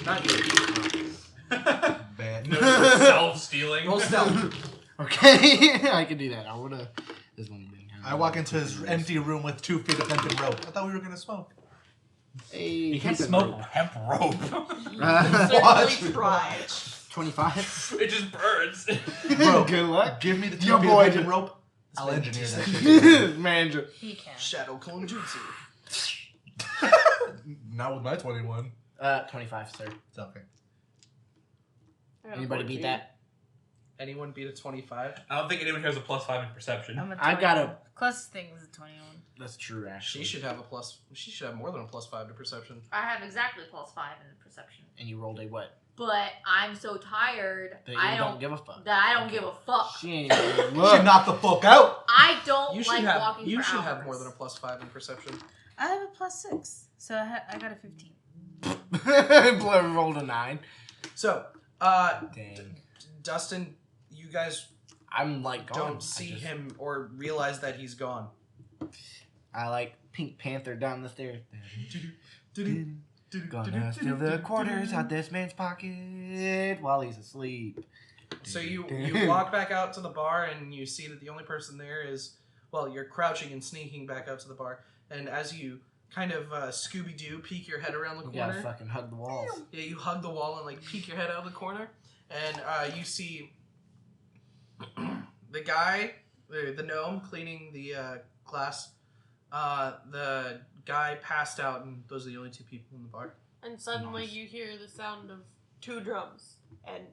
Not you. Bad. Self-stealing. Roll stealth. Okay, I can do that. I wanna. This one thing. I walk into his empty room with 2 feet of hempen rope. I thought we were gonna smoke. Hey, You can hemp smoke hemp rope. Certainly try it. 25. It just burns. Bro, Good luck. give me the 2 Yo, feet boy, of hempen just- rope. I'll engineer that shit. Man, He can. Shadow Clone Jutsu. Not with my 21. 25, sir. It's okay. Anybody beat that? Anyone beat a 25? I don't think anyone here has a +5 in perception. I'm a I got 21. Class thing is a 21. That's true, actually. She should have more than a +5 to perception. I have exactly +5 in perception. And you rolled a what? But I'm so tired. That I you don't give a fuck. that I don't give a fuck. She ain't even She look. knocked the fuck out. I don't You should like have. walking You for should hours. have more than a +5 in perception. I have a +6, so I got a 15. Blood rolled a 9. So, Dang. Dustin, you guys I'm like gone. don't see him or realize that he's gone. I like Pink Panther down the stairs. Gonna steal the quarters out this man's pocket while he's asleep. So you walk back out to the bar and you see that the only person there is, well, you're crouching and sneaking back out to the bar. And as you kind of Scooby-Doo peek your head around the You gotta corner, fucking hug the walls. yeah, you hug the wall and like peek your head out of the corner. And you see the guy, the gnome cleaning the glass. The guy passed out, and those are the only two people in the bar. And suddenly you hear the sound of 2 drums, and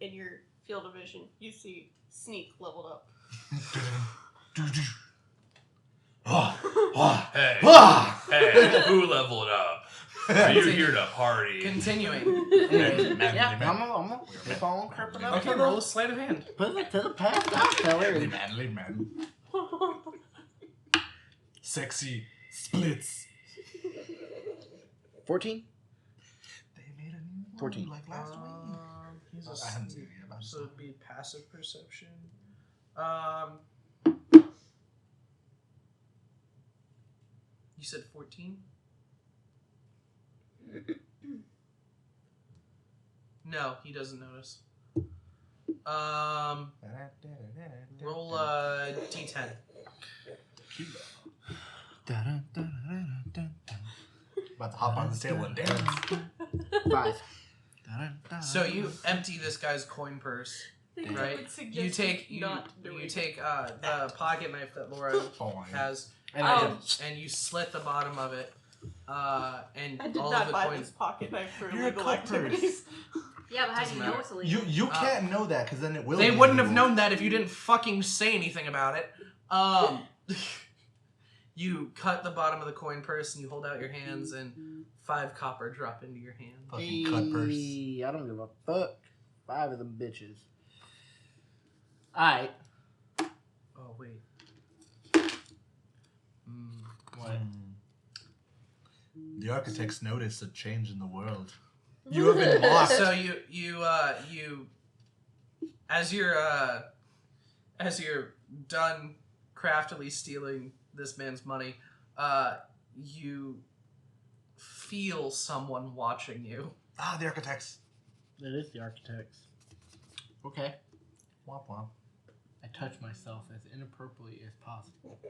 in your field of vision, you see Sneak leveled up. Hey, hey, who leveled up? Are you here to party? Continuing. Yeah, I'm gonna keep on creeping up. Okay, roll a sleight of hand. Put it to the past, I'll tell her. Manly man. Sexy splits. 14? They made a new one 14. like last week. He's I haven't seen it yet. I'm so it'd be passive perception. You said 14? No, he doesn't notice. Roll a d10. About to hop on the table and dance. 5. So you empty this guy's coin purse, right? You take the pocket knife that Lorra has, and you slit the bottom of it, and I did all not of the buy coins. this pocket knife for You're a illegal cut purse. activities. Yeah, but how do Doesn't you know matter. it's illegal? You can't know that because then it will. They be wouldn't have illegal. known that if you didn't fucking say anything about it. You cut the bottom of the coin purse and you hold out your hands, and 5 copper drop into your hand. Fucking cut purse. I don't give a fuck. 5 of them bitches. Alright. Oh wait. What? The architects noticed a change in the world. You have been blocked. So you as you're done craftily stealing this man's money, you feel someone watching you. Ah, the architects. It is the architects. Okay. Womp womp. I touch myself as inappropriately as possible.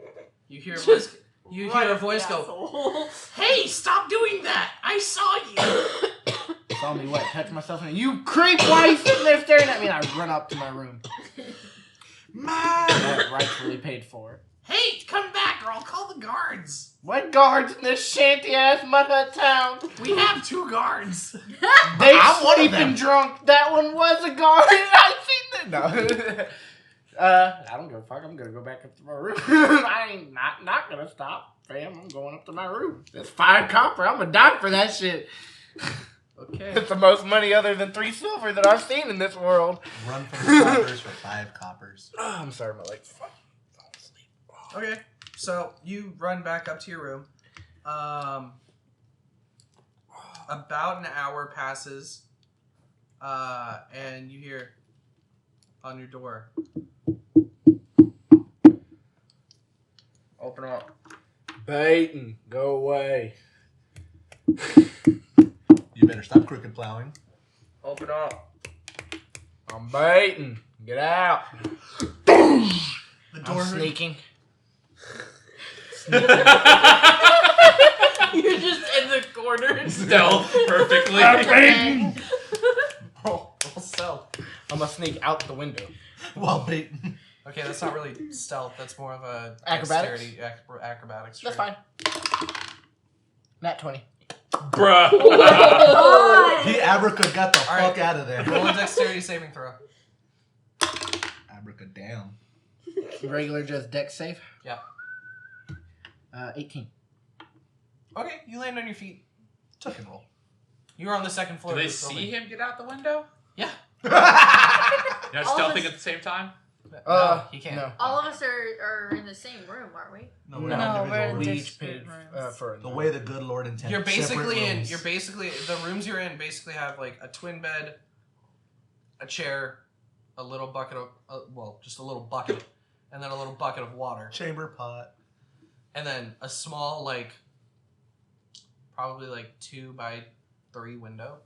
You hear a voice. You Right hear a up voice the go, asshole. "Hey, stop doing that! I saw you." Saw me what? Touch myself and you creep! Why are you sitting there staring at me? And I run up to my room. That rightfully paid for. Hey, come back, or I'll call the guards. What guards in this shanty ass mud hut town? We have 2 guards. They I'm one of sleeping them. drunk. That one was a guard. I seen that. No. I don't give a fuck. I'm gonna go back up to my room. I ain't not gonna stop, fam. I'm going up to my room. That's 5 copper. I'm gonna die for that shit. Okay. It's the most money other than 3 silver that I've seen in this world. Run from the coppers for 5 coppers. Oh, I'm sorry, my legs. Fall asleep. Okay. So you run back up to your room. About an hour passes, and you hear on your door. Open up. Baiting. Go away. You better stop crooked plowing. Open up. I'm baiting. Get out. The I'm sneaking. You're just in the corner. Stealth perfectly. Roll stealth. I'm gonna sneak out the window. While baiting. Okay, that's not really stealth. That's more of a Acrobatics? dexterity, acrobatics. That's sure. fine. Nat 20. Bruh. He abraca got the All fuck right. out of there. Roll a dexterity saving throw. Abraca down. Regular just dex save? Yeah. 18. Okay, you land on your feet. Tuck and roll. You're on the second floor Do of they this see building. him get out the window? Yeah. You're not All of stealthing us- at the same time? No, he can't. No. All of us are in the same room, aren't we? No, we're No, not we're in individual We rooms. each paid Rooms. for The way the good Lord intended. You're basically Separate in. rooms. You're basically the rooms you're in. Basically have like a twin bed, a chair, a little bucket of just a little bucket, and then a little bucket of water, chamber pot. and then a small probably 2 by 3 window.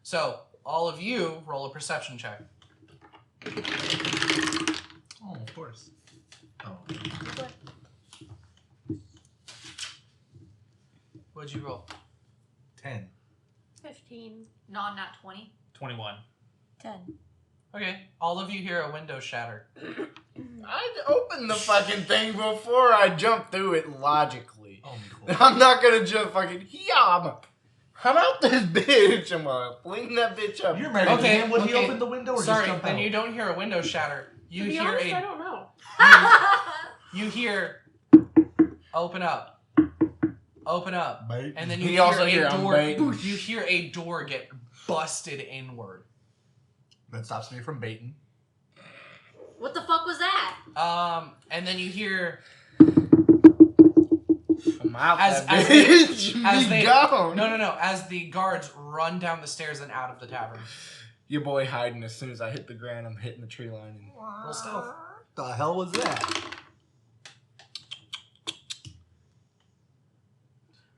So all of you roll a perception check. Oh, of course. Oh. What'd you roll? 10. 15. 15. Non-nat 20. 21. 10. Okay, all of you hear a window shatter. I opened the fucking thing before I jumped through it logically. Oh, cool. I'm not gonna just fucking I'm out this bitch. I'm gonna fling that bitch up. You're married to him. Would he okay. open the window or Sorry, just jump then out? you don't hear a window shatter. You To be hear honest, I a don't know. you hear open up, Bait. and then you He hear also a hear, "I'm door. baiting." You hear a door get busted inward. That stops me from baiting. What the fuck was that? And then you hear I'm out as that they bitch. as Be they gone. no as the guards run down the stairs and out of the tavern. Your boy hiding as soon as I hit the ground. I'm hitting the tree line. And... Roll stealth. The hell was that?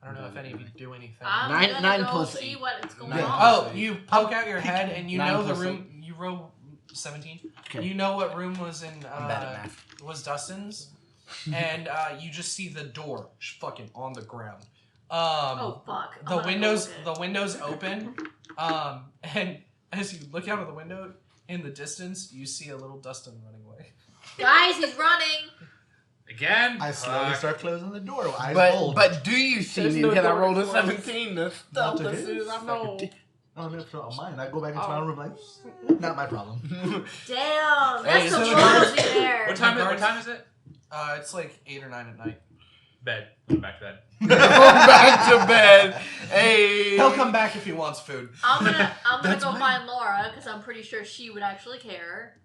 I don't know if any of you do anything. I'm Nine- gonna nine go plus see eight. what's going Yeah. on. Oh, you poke out your head and you 9 know the plus room. You roll 17. Okay. You know what room was in. I'm bad at math. Was Dustin's, and you just see the door fucking on the ground. Oh fuck. I'm The gonna go windows look at it. the windows open, and as you look out of the window in the distance, you see a little Dustin running away. Guys, he's running. Again? I slowly start closing the door. Eyes But bold. do you see There's me? no Because I door rolled a closed. 17 to Not stealth to as his? soon as I No. fucking did. I don't know if it's mine. I go back into my room like, not my problem. Damn, Hey, that's the so ballsy there. What time, The what guards- time is it? It's like 8 or 9 at night. Bed. Going back to bed. Back to bed. Hey. He'll come back if he wants food. I'm gonna That's go fine. find Laura because I'm pretty sure she would actually care.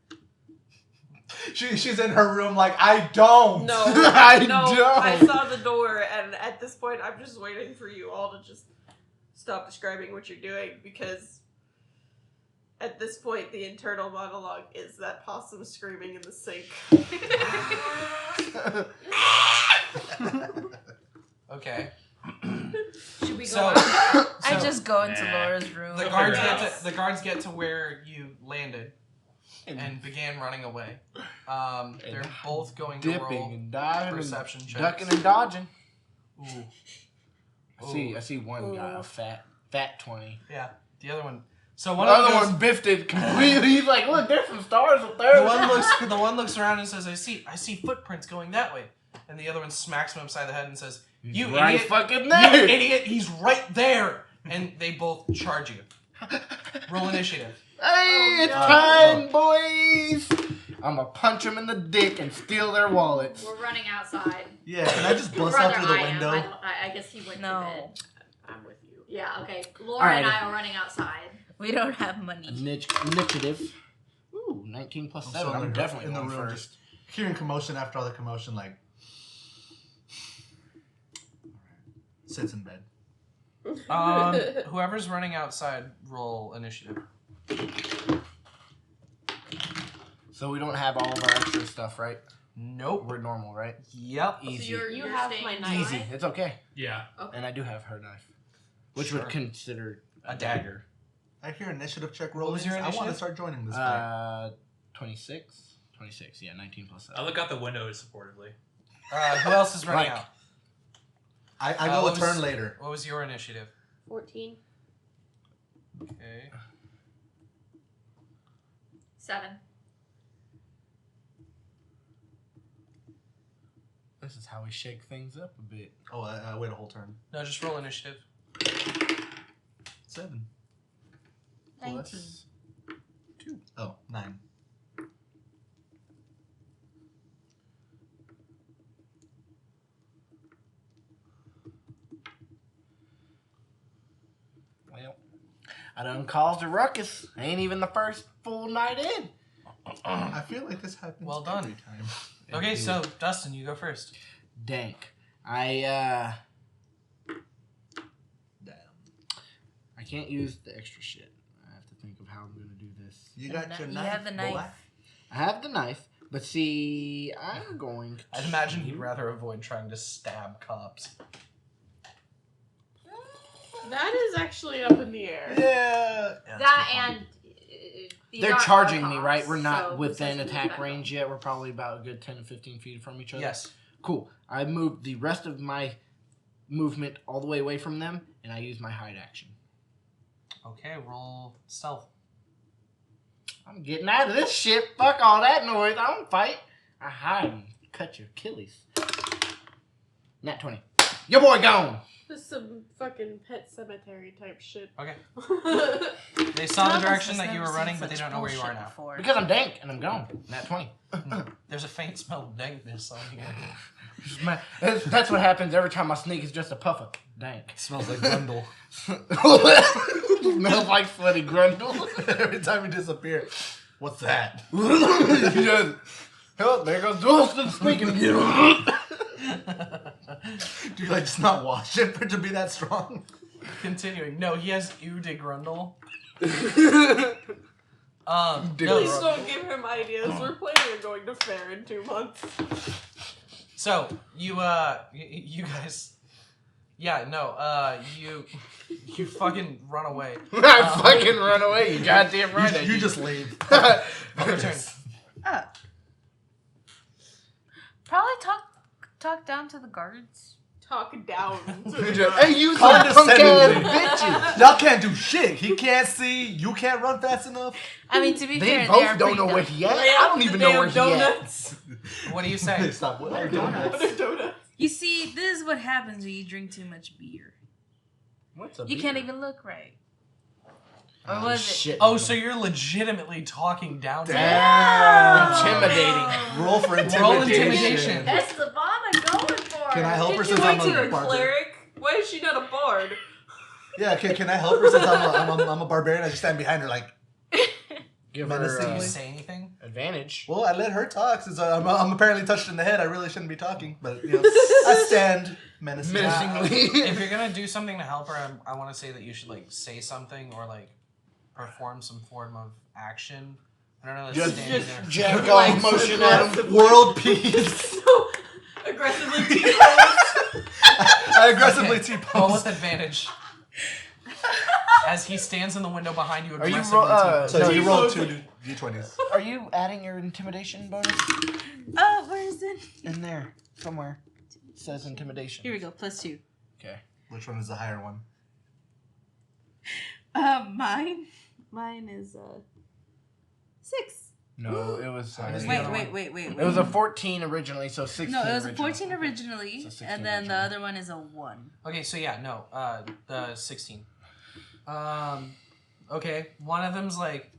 She's in her room like, I don't. No, I no. don't. I saw the door, and at this point, I'm just waiting for you all to just stop describing what you're doing because at this point, the internal monologue is that possum screaming in the sink. Okay. Should we go So, out? I so just go into Nah. Laura's room. the Go guards figure it get out. to the guards get to where you landed and began running away. They're both going to Dipping roll and diving perception and checks. ducking and dodging. Ooh. I see one guy, a fat 20. Yeah. The other one. So The one of other them goes, one biffed it completely. He's like, look, there's some stars up there. the one looks around and says, I see footprints going that way. And the other one smacks him upside the head and says, You right idiot. fucking You there. idiot, he's right there. And they both charge you. Roll initiative. Hey, it's no. time, boys. I'm gonna punch them in the dick and steal their wallets. We're running outside. Yeah, can I just bust Rather out through the I am. window? I guess he went to No. bed. I'm with you. Yeah, okay. Laura and Alrighty. I are running outside. We don't have money. Initiative. Ooh, 19 plus 7. I'm definitely in the going room, first. just hearing commotion after all the commotion, like sits in bed. Whoever's running outside, roll initiative. So we don't have all of our extra stuff, right? Nope. We're normal, right? Yep. So Easy. you're have staying my inside? Easy. It's okay. Yeah. And I do have her knife. Which Sure. would consider A dagger. I hear initiative check What rolling. was your I want to initiative? start joining this fight. 26? 26, yeah, 19 plus I 7. look out the window supportively. Who else is running Mike. out? I what go a was- turn later. What was your initiative? 14. Okay. 7. This is how we shake things up a bit. Oh, I wait a whole turn. No, just roll initiative. 7. 19. Plus 2. Oh, 9. Well, I done caused a ruckus. Ain't even the first full night in. I feel like this happens Well done. every time. Okay, so Dustin, you go first. Dank. I Damn. can't use the extra shit. I have to think of how I'm gonna do this. You got your You knife. have the knife. boy. I have the knife, but see, I'm going to... I'd imagine he'd rather avoid trying to stab cops. That is actually up in the air. Yeah. That and these They're are charging our me, cops, right? We're so not who within says who's attack better? range yet. We're probably about a good 10 to 15 feet from each other. Yes. Cool. I moved the rest of my movement all the way away from them, and I use my hide action. Okay, roll stealth. I'm getting out of this shit. Fuck all that noise. I don't fight. I hide and cut your Achilles. Nat 20. Your boy gone. This is some fucking Pet Cemetery type shit. Okay. They saw the direction that you were running, but they don't know where you are now. Because I'm dank and I'm gone. Nat 20. There's a faint smell of dankness on you. That's what happens every time I sneak. It's just a puff of dank. It smells like Grundle. Smells like sweaty Grundle. Every time you disappear. What's that? Oh, there goes Dustin sneaking again. Do you like just not wash it for it to be that strong? Continuing. No, he has eau de Grundle. Please don't give him ideas. We're planning on going to fair in 2 months. So you guys, you fucking run away. I fucking run away. You goddamn right. You just leave. Your turn. Probably talk down to the guards. Talk down. Hey, you punk ass bitches. Y'all can't do shit. He can't see. You can't run fast enough. I mean, to be They fair, both they are don't know pretty where dumb. he at. I don't even know where he donuts. What do you say? Stop. What are What are donuts? You see, this is what happens when you drink too much beer. What's a You can't even look right. Or was it? Shit. Oh, so you're legitimately talking down to him. Damn. Intimidating. Roll for intimidation. Roll intimidation. Estebana going for Can I it. help her Can you since I'm wait to a a barbarian? cleric? Why is she not a bard? Yeah, can I help her since I'm a barbarian? I just stand behind her like. Give Do her you say anything? advantage. Well, I let her talk since I'm apparently touched in the head. I really shouldn't be talking, but you know, I stand menacingly. If you're gonna do something to help her, I want to say that you should like say something or like perform some form of action. I don't know. That's Just standing there. jack off motion at him. World peace. So aggressively T-pose. I aggressively Okay, roll T-pose. with advantage. As he stands in the window behind you, Are you aggressively T-pose. So you roll T-pose. 2 d20s. Are you adding your intimidation bonus? Where is it? In there. Somewhere. It says intimidation. Here we go. +2. Okay. Which one is the higher one? Mine is 6. No, it was. Wait. It was a 14 originally, so 16. No, it was a originally. 14 originally, So 16 and then the originally. other one is a 1. Okay, so yeah, no, the 16. Okay, one of them's like,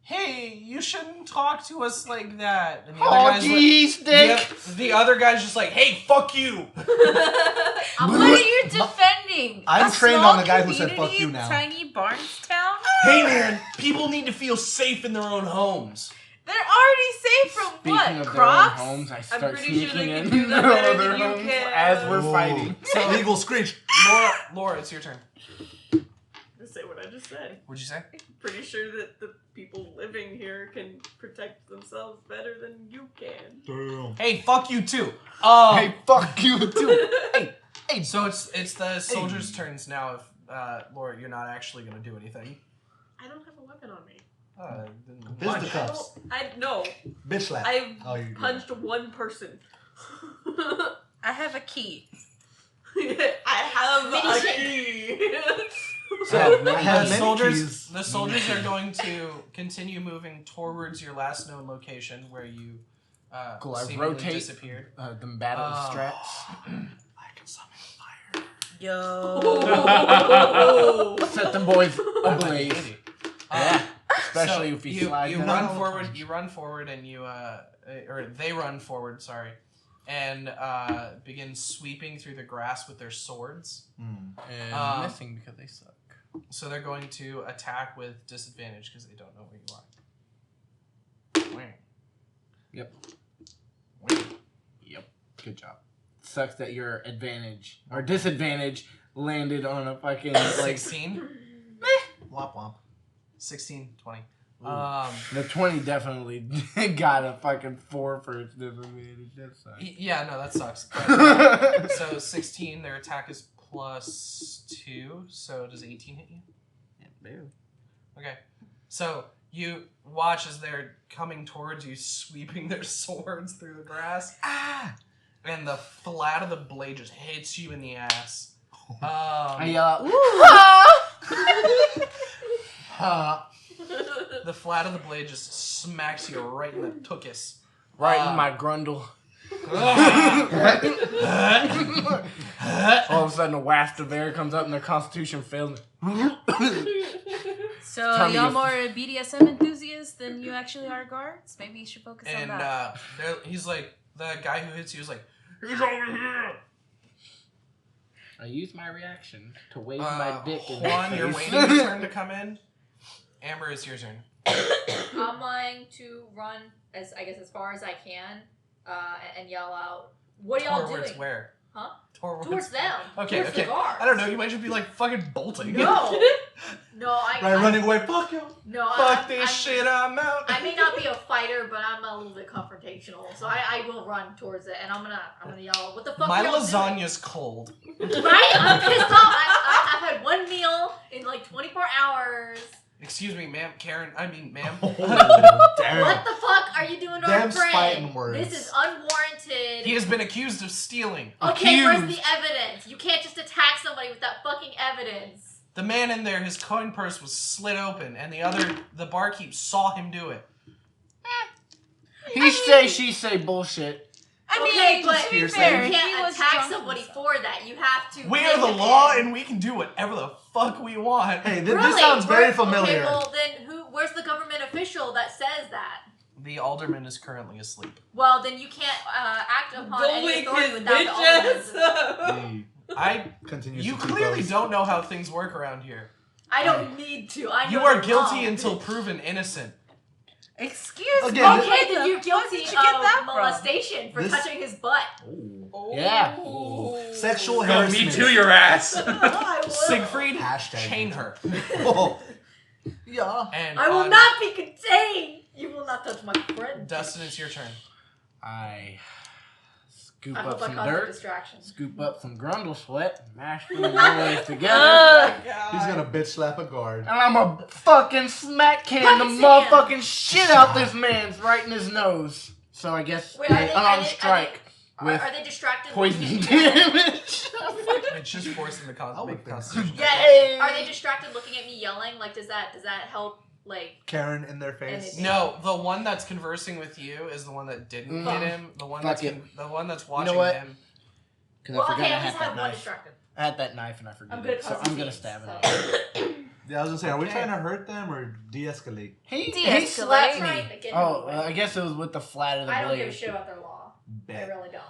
"Hey, you shouldn't talk to us like that." And the other Oh, guy's geez, Dick. the other guy's just like, "Hey, fuck you." What are you defending? I'm A trained small on the guy who said, community "Fuck you" in now. Tiny Barnestown? Hey, man, people need to feel safe in their own homes. They're already safe from Speaking what? of their own Crocs? homes, I I'm start pretty sure sneaking they in can do that better other than you homes can. as we're Whoa. fighting. Legal screech. Laura, it's your turn. Just say what I just said. What'd you say? Pretty sure that the people living here can protect themselves better than you can. Damn. Hey, fuck you too. Hey, fuck you too. Hey, So it's the soldiers' turns now. If Laura, you're not actually gonna do anything. I don't have a weapon on me. Fisticuffs. No. Bitch slap. I've Oh, you punched one person. I have a key. I have a key. So I have the many keys. soldiers are going to continue moving towards your last known location where you Cool, I seemingly rotate. disappeared. Them battle strats. I can summon fire. Yo. Set them boys ablaze. Yeah. Especially if he slides you down. run forward and you or they run forward, sorry, and begin sweeping through the grass with their swords. And missing because they suck. So they're going to attack with disadvantage because they don't know where you are. Yep. Yep. Good job. Sucks that your advantage or disadvantage landed on a fucking like 16? Womp womp. 16, 20. the 20 definitely got a fucking 4 for its disadvantage. That sucks. Yeah, no, that sucks. But, so 16, their attack is +2. So does 18 hit you? Yeah, barely. Okay. So you watch as they're coming towards you, sweeping their swords through the grass. And the flat of the blade just hits you in the ass. I yell out, The flat of the blade just smacks you right in the tuchus. Right in my grundle. All of a sudden, a waft of air comes up and their constitution fails. So Tell me y'all if- more BDSM enthusiasts than you actually are guards? Maybe you should focus on And that. he's like, the guy who hits you is like, he's over here. I use my reaction to wave my dick in Juan, their you're face. waiting your turn to come in. Amber, it's your turn. I'm going to run as far as I can, and yell out, "What are y'all Towards doing?" where? Huh? Towards them. Okay, Towards okay. The guards. I don't know. You might just be like fucking bolting. No, Right, running away. Fuck you. No, Fuck this shit. I'm out. I may not be a fighter, but I'm a little bit confrontational, so I will run towards it, and I'm gonna yell, "What the fuck?" My are y'all lasagna's cold. doing?" Right? I'm pissed off. I've had one meal in like 24 hours. Excuse me, ma'am. Karen. I mean, ma'am. Damn. What the fuck are you doing to our Them friend? fighting words. This is unwarranted. He has been accused of stealing. Okay, where's Accused. the evidence? You can't just attack somebody without fucking evidence. The man in there, his coin purse was slit open, and the barkeep saw him do it. He say, she say bullshit. I Okay, mean, but to be hearsay. fair, You he can't was attack drunk somebody himself. for that. You have to. We take are the it law, in. and we can do whatever the fuck we want. Hey, Really? this sounds very Where- familiar. Okay, well then, where's the government official that says that? The alderman is currently asleep. Well, then you can't act upon Don't any wake authority his without the bitch alderman's. ass up. I. Continues You to keep clearly those. don't know how things work around here. I don't need to. I know You are they're guilty wrong. until proven innocent. Excuse Again, me. Okay, Where then the you're fuck guilty did you get that of from? molestation for This- touching his butt. Yeah. Sexual Go harassment. me to your ass. I will. Siegfried, Hashtag. chain her. Oh. Yeah. And I will on- not be contained. You will not touch my friend. Dustin, it's your turn. I scoop I up hope I some caused a dirt, distraction. scoop up some grundle sweat, mash them boys together, He's gonna bitch slap a guard. and I'm a fucking smack can the Fucking motherfucking shit out this man's right in his nose. So I guess Wait, are they they- on strike with Are they distracted? poison looking- damage. It's just forcing the I would make a think constitution. Yay! Are they distracted looking at me yelling? Like, does that help? Like, Karen in their face. And No, the one that's conversing with you is the one that didn't Mm. hit him. The one Fuck that's it. the one that's watching what? him. Because well, I forgot okay, I I had just that have one knife. distracted. I had that knife and I forgot I'm good it, at so causing I'm gonna scenes, stab so. him. Yeah, I was gonna say, are we Okay. trying to hurt them or de-escalate? He De-escalate. slapped That's right, me. again, Oh, anyway. I guess it was with the flat of the I don't blade. give a shit about their law. I Bet. really don't.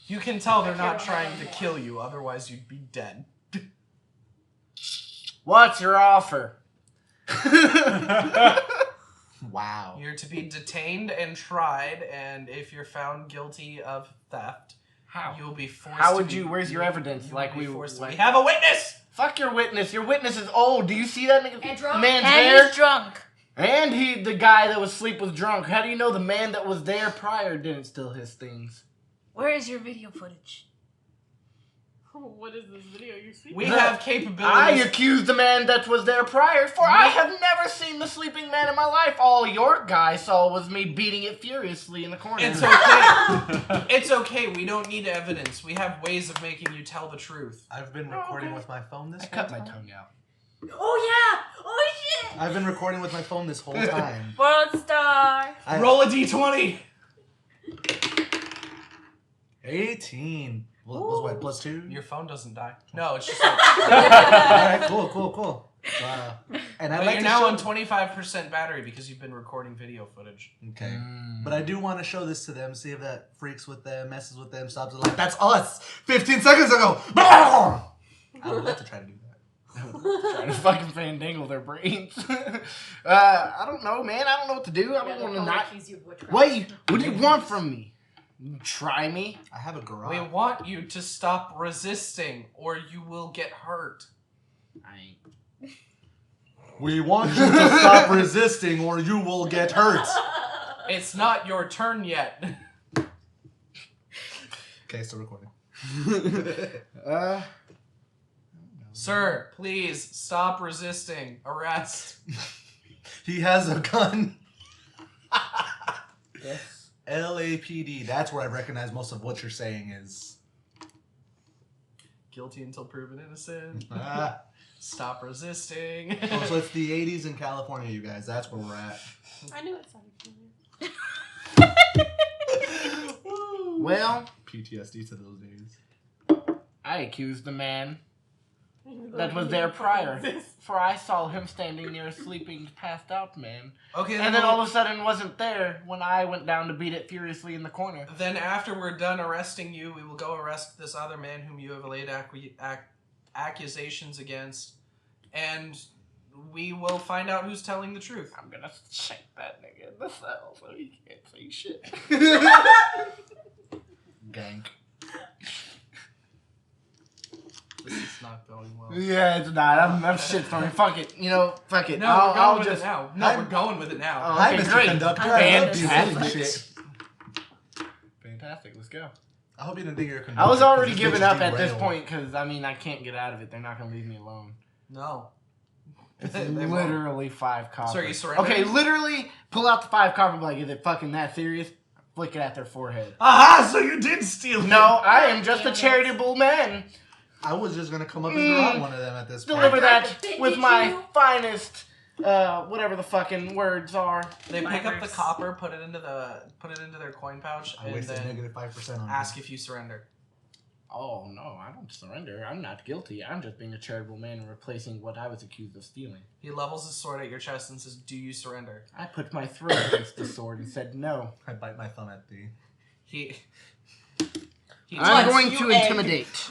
You can tell they're I not care trying about to them kill you, otherwise you'd be dead. What's your offer? Wow. You're to be detained and tried, and if you're found guilty of theft, How? you'll be forced. How to would be- you? Where's your evidence? you will Like be we forced to- like- We have a witness. Fuck your witness. Your witness is old. Do you see that nigga? And drunk. Man's And hair. he's drunk. And the guy that was asleep was drunk. How do you know the man that was there prior didn't steal his things? Where is your video footage? What is this video you see? We That- have I capabilities. accused the man that was there prior, for I have never seen the sleeping man in my life. All your guy saw was me beating it furiously in the corner. It's okay. It's okay. We don't need evidence. We have ways of making you tell the truth. I've been recording with my phone this I whole cut my time. tongue out. Oh yeah! Oh shit! I've been recording with my phone this whole time. World star. Roll a d20. 18. Was what, plus 2? Your phone doesn't die. No, it's just. Like, Alright, cool. And I but like you're to now show... on 25% battery because you've been recording video footage. Okay. Mm. But I do want to show this to them, see if that freaks with them, messes with them, stops it like, that's us! 15 seconds ago! I would like to try to do that. Trying to fucking fandangle their brains. I don't know, man. I don't know what to do. I Yeah, don't they'll want to probably not. accuse you of witchcraft. Wait, what do you want from me? Try me? I have a garage. We want you to stop resisting, or you will get hurt. I ain't. We want you to stop resisting or you will get hurt. It's not your turn yet. Okay, still recording. Sir, please stop resisting. Arrest. He has a gun. Yes. LAPD. That's where I recognize most of what you're saying is. Guilty until proven innocent. Stop resisting. Oh, so it's the 80s in California, you guys. That's where we're at. I knew it sounded familiar. Well, PTSD to those days. I accused the man that was there prior, for I saw him standing near a sleeping, passed out man. Okay, And then all of a sudden wasn't there when I went down to beat it furiously in the corner. Then after we're done arresting you, we will go arrest this other man whom you have laid accusations against, and we will find out who's telling the truth. I'm gonna shake that nigga in the cell so he can't say shit. Gank. This is not going well. Yeah, it's not. I'm shitstorming. Fuck it. You know, fuck it. No, we're going I'll with just. it now. No, we're going with it now. Oh, Hi, okay, Mr. great. Conductor. Fantastic. Fantastic. Let's go. I hope you didn't think you were a I was conductor, already 'cause giving bitch up at this derailed. point because I mean I can't get out of it. They're not gonna leave me alone. No. It's They won't. literally 5 copper. So are you surrendering? Okay, literally pull out the 5 copper. Like, is it fucking that serious? Flick it at their forehead. Aha! So you did steal it. No, I am just a Damn it. charitable man. I was just gonna come up and grab one of them at this point. Deliver that Offended with my you? finest, whatever the fucking words are. They pick up the Fibers. copper, put it into their coin pouch, I and wasted then negative 5% on ask that. if you surrender. Oh no, I don't surrender. I'm not guilty. I'm just being a charitable man and replacing what I was accused of stealing. He levels his sword at your chest and says, "Do you surrender?" I put my throat against the sword and said no. I bite my thumb at the. He I'm taunts going you to and- intimidate.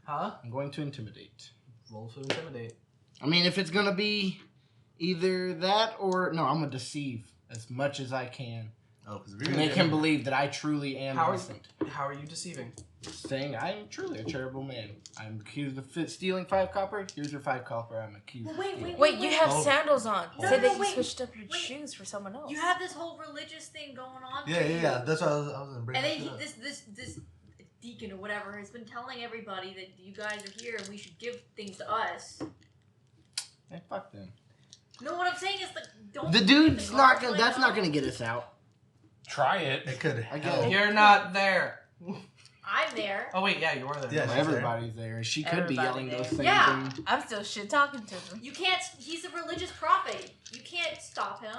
Huh? I'm going to intimidate. Roll to intimidate. I mean, if it's gonna be either that or no, I'm gonna deceive as much as I can Oh, because to make him believe that I truly am How are innocent. How are you deceiving? Saying I'm truly a charitable man. I'm accused of stealing 5 copper. Here's your 5 copper. I'm accused. Wait, of stealing. Wait, you have Hold. sandals on. No, Say no, that you wait, switched up your wait. shoes for someone else. You have this whole religious thing going on. Yeah, for yeah, you. yeah. That's what I was gonna bring. And then that shit up. this deacon or whatever has been telling everybody that you guys are here and we should give things to us. Hey, fuck them. No, what I'm saying is like don't. The dude's the not guards gonna. let That's not go. gonna get us out. Try it. It could. I help. get You're not there. I'm there. Oh wait, yeah, you are there. Yeah, Never mind. Everybody's there. She could be Everybody yelling there. those same Yeah. things. I'm still shit talking to them. You can't. He's a religious prophet. You can't stop him.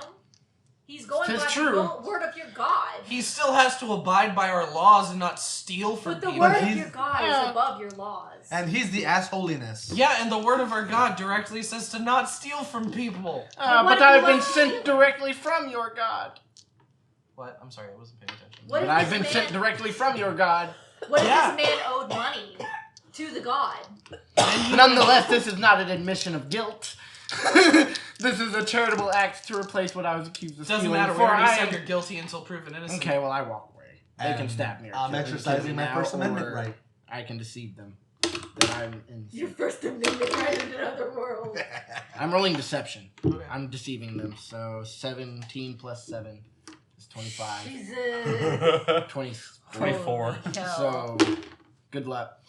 He's going Tis by true. the word of your God. He still has to abide by our laws and not steal from But the people. word of he's- your God is above your laws. And he's the assholiness. Yeah, and the word of our God directly says to not steal from people. But what But if I've you been let sent him? directly from your God. What? I'm sorry, I wasn't paying attention. What But if I've this been sent man- directly from your God. What if Yeah. this man owed money to the God? Nonetheless, this is not an admission of guilt. This is a charitable act to replace what I was accused of Doesn't stealing. matter. We For already I said am- you're guilty until proven innocent. Okay, well, I walk away. They can And stab me. Or I'm kill me exercising my now, First Amendment or right. I can deceive them that I'm innocent. Your First Amendment right in another world. I'm rolling deception. Okay. I'm deceiving them. So 17 plus 7 is 25. Jesus. 20. 24. Holy hell. So good luck.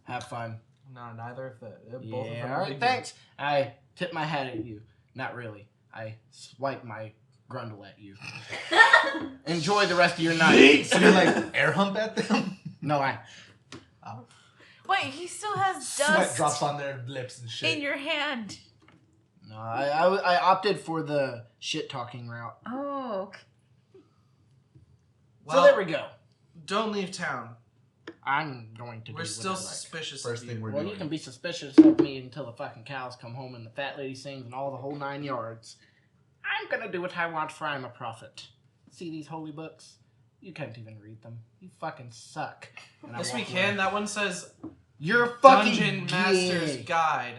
Have fun. No, neither of the. Both of Yeah, them are alright, big thanks. I tip my hat at you. Not really. I swipe my grundle at you. Enjoy the rest of your night. So you like air hump at them? No, I. Wait, he still has Sweat dust drops on their lips and shit. in your hand. No, I opted for the shit talking route. Oh, okay. Well, So there we go. don't leave town. I'm going to. We're do still what I like. suspicious First of thing you. we're Well, doing. you can be suspicious of me until the fucking cows come home and the fat lady sings and all the whole 9 yards. I'm gonna do what I want, for I'm a prophet. See these holy books? You can't even read them. You fucking suck. And I Yes, we walk can. away. That one says You're fucking Dungeon Master's gay. Guide.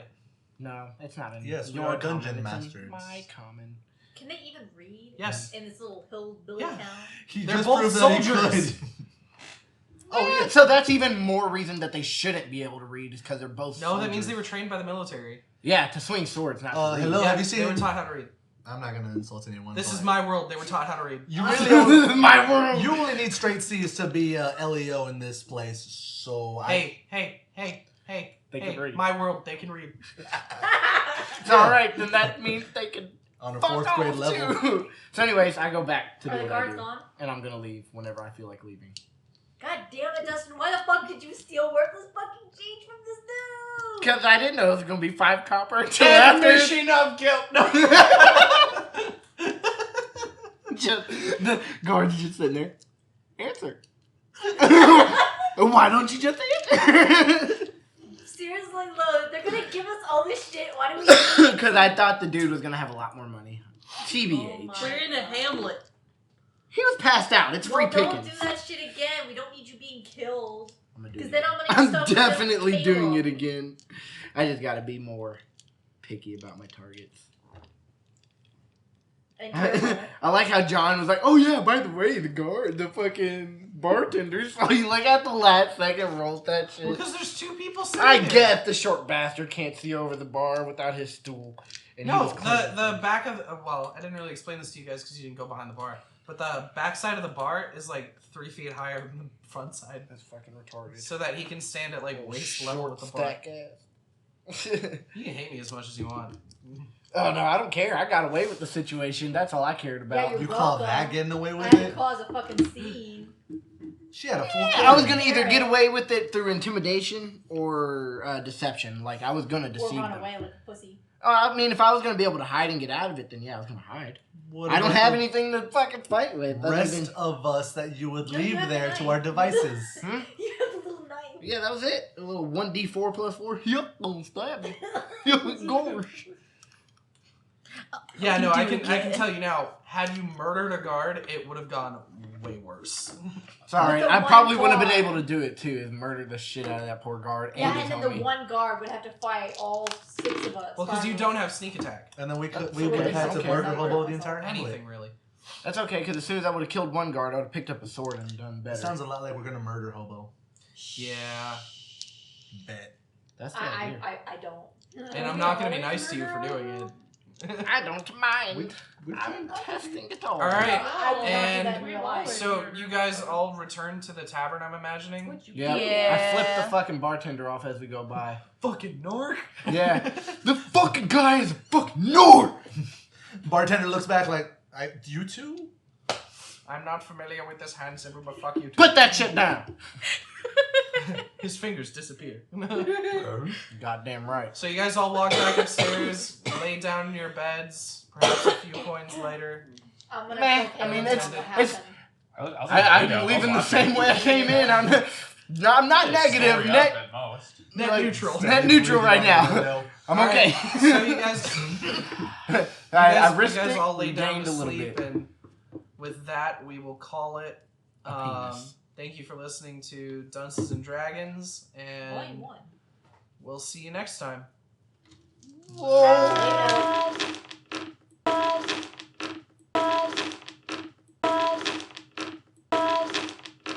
No, it's not in Yes, we your are dungeon common, it's masters. in my common. Can they even read? Yes. In this little hillbilly Yeah. town? He They're just both proved that he soldiers. could. Oh yeah. So that's even more reason that they shouldn't be able to read, is because they're both. No, that means soldiers. they were trained by the military. Yeah, to swing swords, not to read. Hello, Yeah, have you They were seen? taught how to read. I'm not gonna insult anyone. This but is my world. They were taught how to read. You This really is my world. you only need straight C's to be LEO in this place. So Hey. They can read. My world. They can read. It's all right. Then that means they can on a fuck 4th grade off, level. too. So, anyways, I go back to Are do the what I guards do, gone? and I'm gonna leave whenever I feel like leaving. God damn it, Dustin. Why the fuck did you steal worthless fucking change from this dude? Because I didn't know it was going to be 5 copper until Definition of guilt. No. Just, the guard's just sitting there. Answer. Why don't you just answer? Seriously, look, they're gonna give us all this shit. Why do we? Because I thought the dude was going to have a lot more money. Oh TBH. my. We're in a hamlet. He was passed out. It's free Well, don't pickings. do that shit again. We don't need you being killed. I'm gonna do Because it. then I'm gonna I'm get stuff with definitely the doing table. it again. I just got to be more picky about my targets. And careful. I like how John was like, "Oh yeah, by the way, the fucking bartender." So he like at the last second rolls that shit. Because there's 2 people sitting I there. guess the short bastard can't see over the bar without his stool. And he No, was cleaning the things. back of well, I didn't really explain this to you guys because you didn't go behind the bar. But the back side of the bar is like 3 feet higher than the front side, That's fucking retarded. so that he can stand at like waist level with the bar. Stack ass. You can hate me as much as you want. Oh no, I don't care. I got away with the situation. That's all I cared about. you're You call welcome. that getting away I with had to it? cause a fucking scene. She had a full Yeah, I was gonna either get away with it through intimidation or deception. Like I was gonna Or deceive run them. away like a pussy. I mean, if I was gonna be able to hide and get out of it, then yeah, I was gonna hide. What I don't about have the anything to fucking fight with. other rest than- of us that you would No, leave you have there the to knife. our devices. Hmm? You have a little knife. Yeah, that was it. A little 1d4 plus 4. Yep, gonna stab me. Gosh. Yeah, no, I do can it again. tell you now. Had you murdered a guard, it would have gone way worse. Sorry, With the I one probably wouldn't have been guard. able to do it too. Is murder the shit out of that poor guard Yeah, and and his then homie. the one guard would have to fight all 6 of us. Well, because you Five don't of have us. sneak attack. And then we That's would have okay, had to okay. murder Hobo the entire hamlet. Anything really. That's okay, because as soon as I would have killed one guard, I would have picked up a sword and done It better. sounds a lot like we're gonna murder Hobo. Yeah. Bet. That's the idea. I don't. And I'm not going to be nice to you for doing it. I don't mind. We I'm testing it all. All right. I will not do And that in real life. So you guys all return to the tavern, I'm imagining? Yeah. Yeah. I flipped the fucking bartender off as we go by. Fucking Nork. Yeah. The fucking guy is a fucking nerd. Bartender looks back like, you two? I'm not familiar with this hand symbol, but fuck you too. Put that shit down. His fingers disappear. Goddamn right. So you guys all walk back upstairs, lay down in your beds, perhaps a few coins later. I'm gonna Meh, feel I mean, pain it's- when that it's- happens. I'm leaving the same way I came in. I'm not negative. At most. Net Like, neutral. Net neutral right now. I'm All okay. right, so you guys, I risked you guys it, all lay down gained to a little sleep, bit. and with that, we will call it. A penis. Thank you for listening to Dunces and Dragons, Volume and 1. we'll see you next time. Whoa. Later.